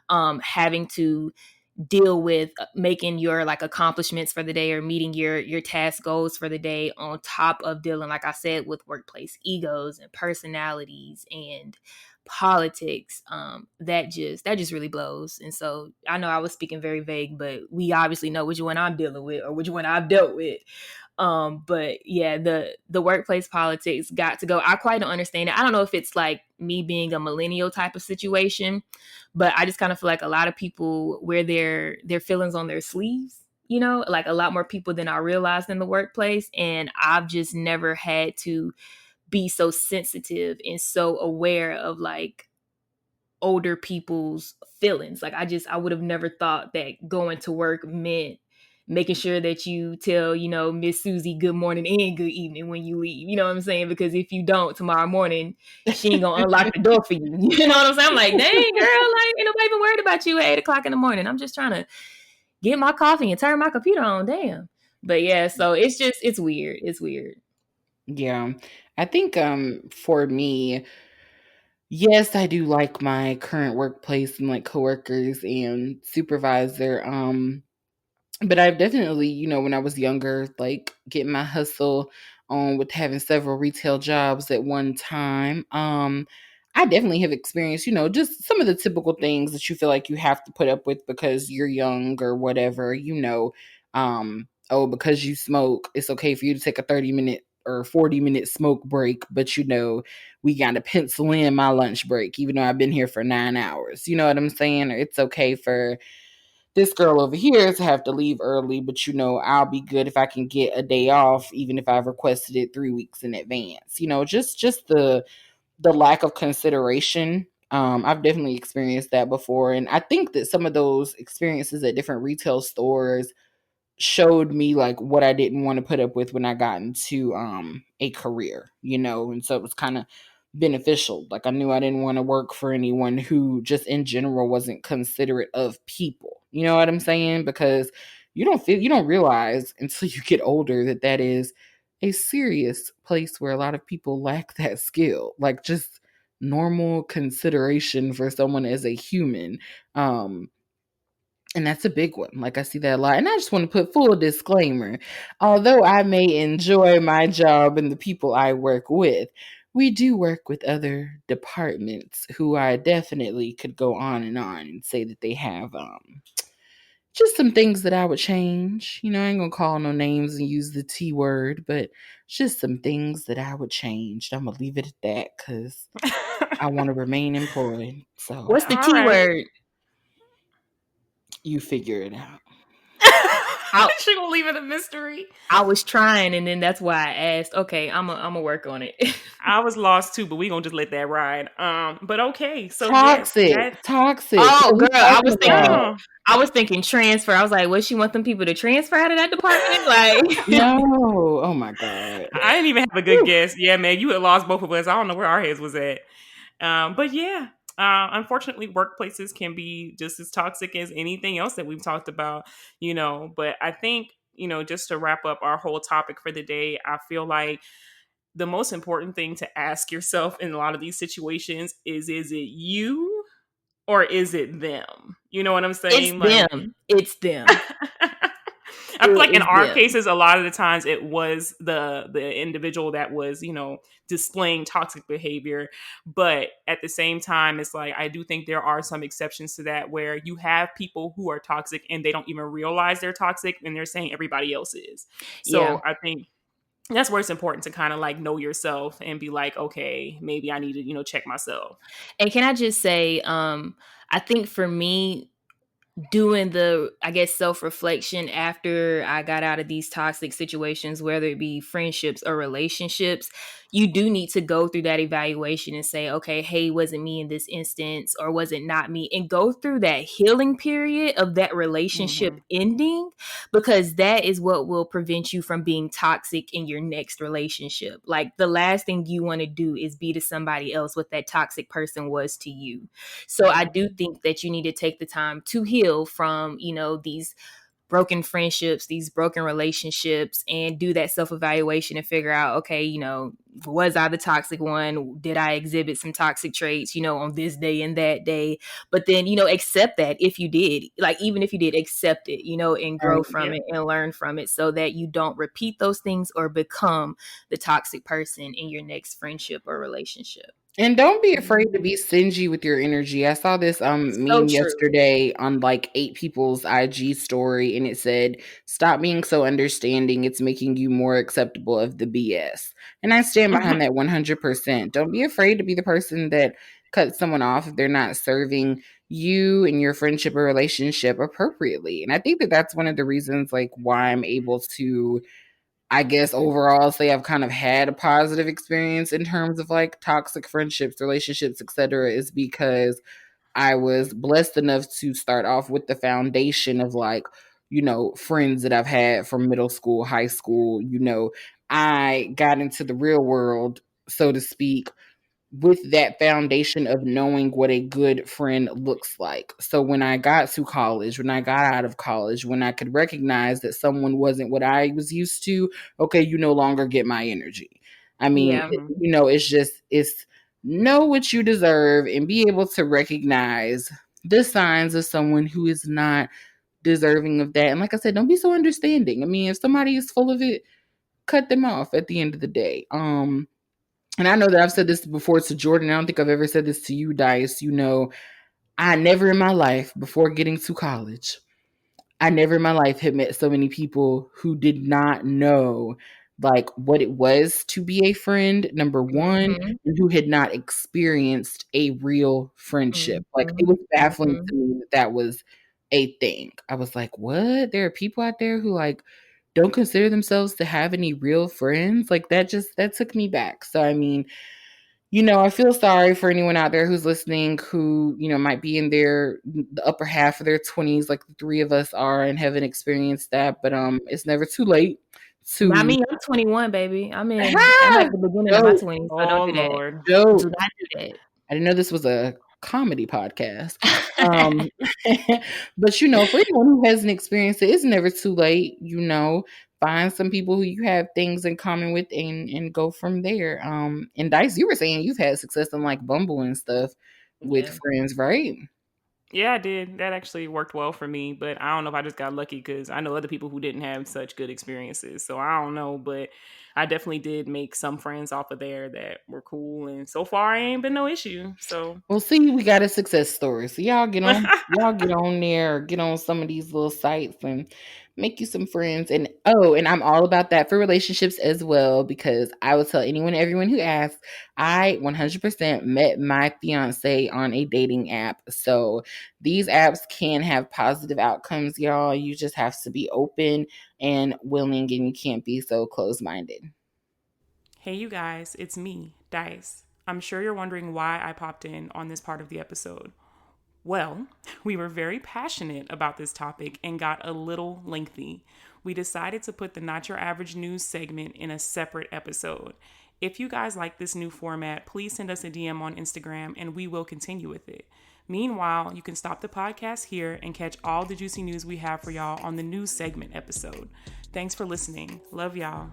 Having to deal with making your like accomplishments for the day or meeting your task goals for the day on top of dealing, like I said, with workplace egos and personalities and politics. That just really blows. And so I know I was speaking very vague, but we obviously know which one I'm dealing with or which one I've dealt with. But yeah, the workplace politics got to go. I quite don't understand it. I don't know if it's like me being a millennial type of situation, but I just kind of feel like a lot of people wear their feelings on their sleeves, like a lot more people than I realized in the workplace. And I've just never had to be so sensitive and so aware of like older people's feelings. Like I would have never thought that going to work meant making sure that you tell, Miss Susie good morning and good evening when you leave. You know what I'm saying? Because if you don't tomorrow morning, she ain't gonna unlock the door for you. You know what I'm saying? I'm like, dang girl, like ain't nobody even worried about you at 8 o'clock in the morning. I'm just trying to get my coffee and turn my computer on. Damn. But yeah, so it's weird. It's weird. Yeah. I think for me, yes, I do like my current workplace and like coworkers and supervisor. But I've definitely, when I was younger, like getting my hustle on with having several retail jobs at one time. I definitely have experienced, just some of the typical things that you feel like you have to put up with because you're young or whatever, oh, because you smoke, it's okay for you to take a 30-minute or 40-minute smoke break, but we got to pencil in my lunch break, even though I've been here for 9 hours. You know what I'm saying? Or it's okay for this girl over here to have to leave early, but I'll be good if I can get a day off, even if I've requested it 3 weeks in advance. Just the lack of consideration. I've definitely experienced that before. And I think that some of those experiences at different retail stores showed me like what I didn't want to put up with when I got into a career, and so it was kind of beneficial. Like I knew I didn't want to work for anyone who just in general wasn't considerate of people. You know what I'm saying? Because you don't realize until you get older that is a serious place where a lot of people lack that skill. Like just normal consideration for someone as a human. And that's a big one. Like I see that a lot. And I just want to put full disclaimer. Although I may enjoy my job and the people I work with, we do work with other departments who I definitely could go on and say that they have just some things that I would change. I ain't gonna call no names and use the T word, but just some things that I would change. I'm gonna leave it at that because I want to remain employed. So What's the All T right. word? you figure it out. I, She gonna leave it a mystery. I was trying, and then that's why I asked. Okay, I'm a work on it. I was lost too, but we gonna just let that ride. But okay, so yes, Toxic, that toxic. Oh, What are we girl, talking about? I was thinking transfer. I was like, what, she want them people to transfer out of that department? Like, No. Oh my God. I didn't even have a good guess. Yeah, man, you had lost both of us. I don't know where our heads was at. But yeah, unfortunately, workplaces can be just as toxic as anything else that we've talked about. But I think, just to wrap up our whole topic for the day, I feel like the most important thing to ask yourself in a lot of these situations is it you or is it them? You know what I'm it's saying? Like, them. It's them. I feel It like in is our them. cases, a lot of the times it was the individual that was, displaying toxic behavior. But at the same time, it's like I do think there are some exceptions to that where you have people who are toxic and they don't even realize they're toxic and they're saying everybody else is. Yeah. So I think that's where it's important to kind of like know yourself and be like, okay, maybe I need to, check myself. And can I just say, I think for me, doing the, I guess, self-reflection after I got out of these toxic situations, whether it be friendships or relationships, you do need to go through that evaluation and say, okay, hey, was it me in this instance or was it not me? And go through that healing period of that relationship Hmm. ending, because that is what will prevent you from being toxic in your next relationship. Like, the last thing you want to do is be to somebody else what that toxic person was to you. So I do think that you need to take the time to heal from, these broken friendships, these broken relationships, and do that self evaluation and figure out, okay, was I the toxic one? Did I exhibit some toxic traits, on this day and that day? But then, accept that if you did, like, even if you did, accept it, and grow Right. from Yep. it and learn from it so that you don't repeat those things or become the toxic person in your next friendship or relationship. And don't be afraid to Mhm. be stingy with your energy. I saw this So meme true. yesterday on like 8 people's IG story, and it said, "Stop being so understanding. It's making you more acceptable of the BS." And I stand behind that 100%. Don't be afraid to be the person that cuts someone off if they're not serving you and your friendship or relationship appropriately. And I think that that's one of the reasons like why I'm able to, I guess, overall say I've kind of had a positive experience in terms of like toxic friendships, relationships, etc., is because I was blessed enough to start off with the foundation of like, friends that I've had from middle school, high school. I got into the real world, so to speak, with that foundation of knowing what a good friend looks like. So when I got to college, when I got out of college, when I could recognize that someone wasn't what I was used to, okay, you no longer get my energy. I mean, Yeah. it's know what you deserve and be able to recognize the signs of someone who is not deserving of that. And like I said, don't be so understanding. I mean, if somebody is full of it, cut them off at the end of the day. And I know that I've said this before to Jordan. I don't think I've ever said this to you, Dice. I never in my life, before getting to college, I never in my life had met so many people who did not know like what it was to be a friend, number one, Mhm. and who had not experienced a real friendship. Like it Mhm. was baffling Mhm. to me that that was a thing. I was like, what? There are people out there who like don't consider themselves to have any real friends. Like that took me back. So I mean, I feel sorry for anyone out there who's listening who, might be in the upper half of their 20s like the three of us are and haven't experienced that, but it's never too late Not to me. I'm 21, baby. I'm at ha the beginning of my joke, 20s, so don't Oh do that. Lord. Do joke. not do that. I didn't know this was a comedy podcast. Um, but for anyone who hasn't experienced it, it's never too late. Find some people who you have things in common with, and go from there. And Dice, you were saying you've had success on like Bumble and stuff with Yeah. friends, right? Yeah, I did. That actually worked well for me, but I don't know if I just got lucky because I know other people who didn't have such good experiences. So I don't know, but I definitely did make some friends off of there that were cool, and so far I ain't been no issue. So Well, see, we got a success story. So y'all get on there, get on some of these little sites and make you some friends. And and I'm all about that for relationships as well, because I will tell anyone, everyone who asks, I 100% met my fiance on a dating app. So these apps can have positive outcomes, y'all. You just have to be open and willing, and you can't be so closed-minded. hey, you guys, it's me, Dice. I'm sure you're wondering why I popped in on this part of the episode. Well, we were very passionate about this topic and got a little lengthy. We decided to put the Not Your Average News segment in a separate episode. If you guys like this new format, please send us a DM on Instagram and we will continue with it. Meanwhile, you can stop the podcast here and catch all the juicy news we have for y'all on the news segment episode. Thanks for listening. Love y'all.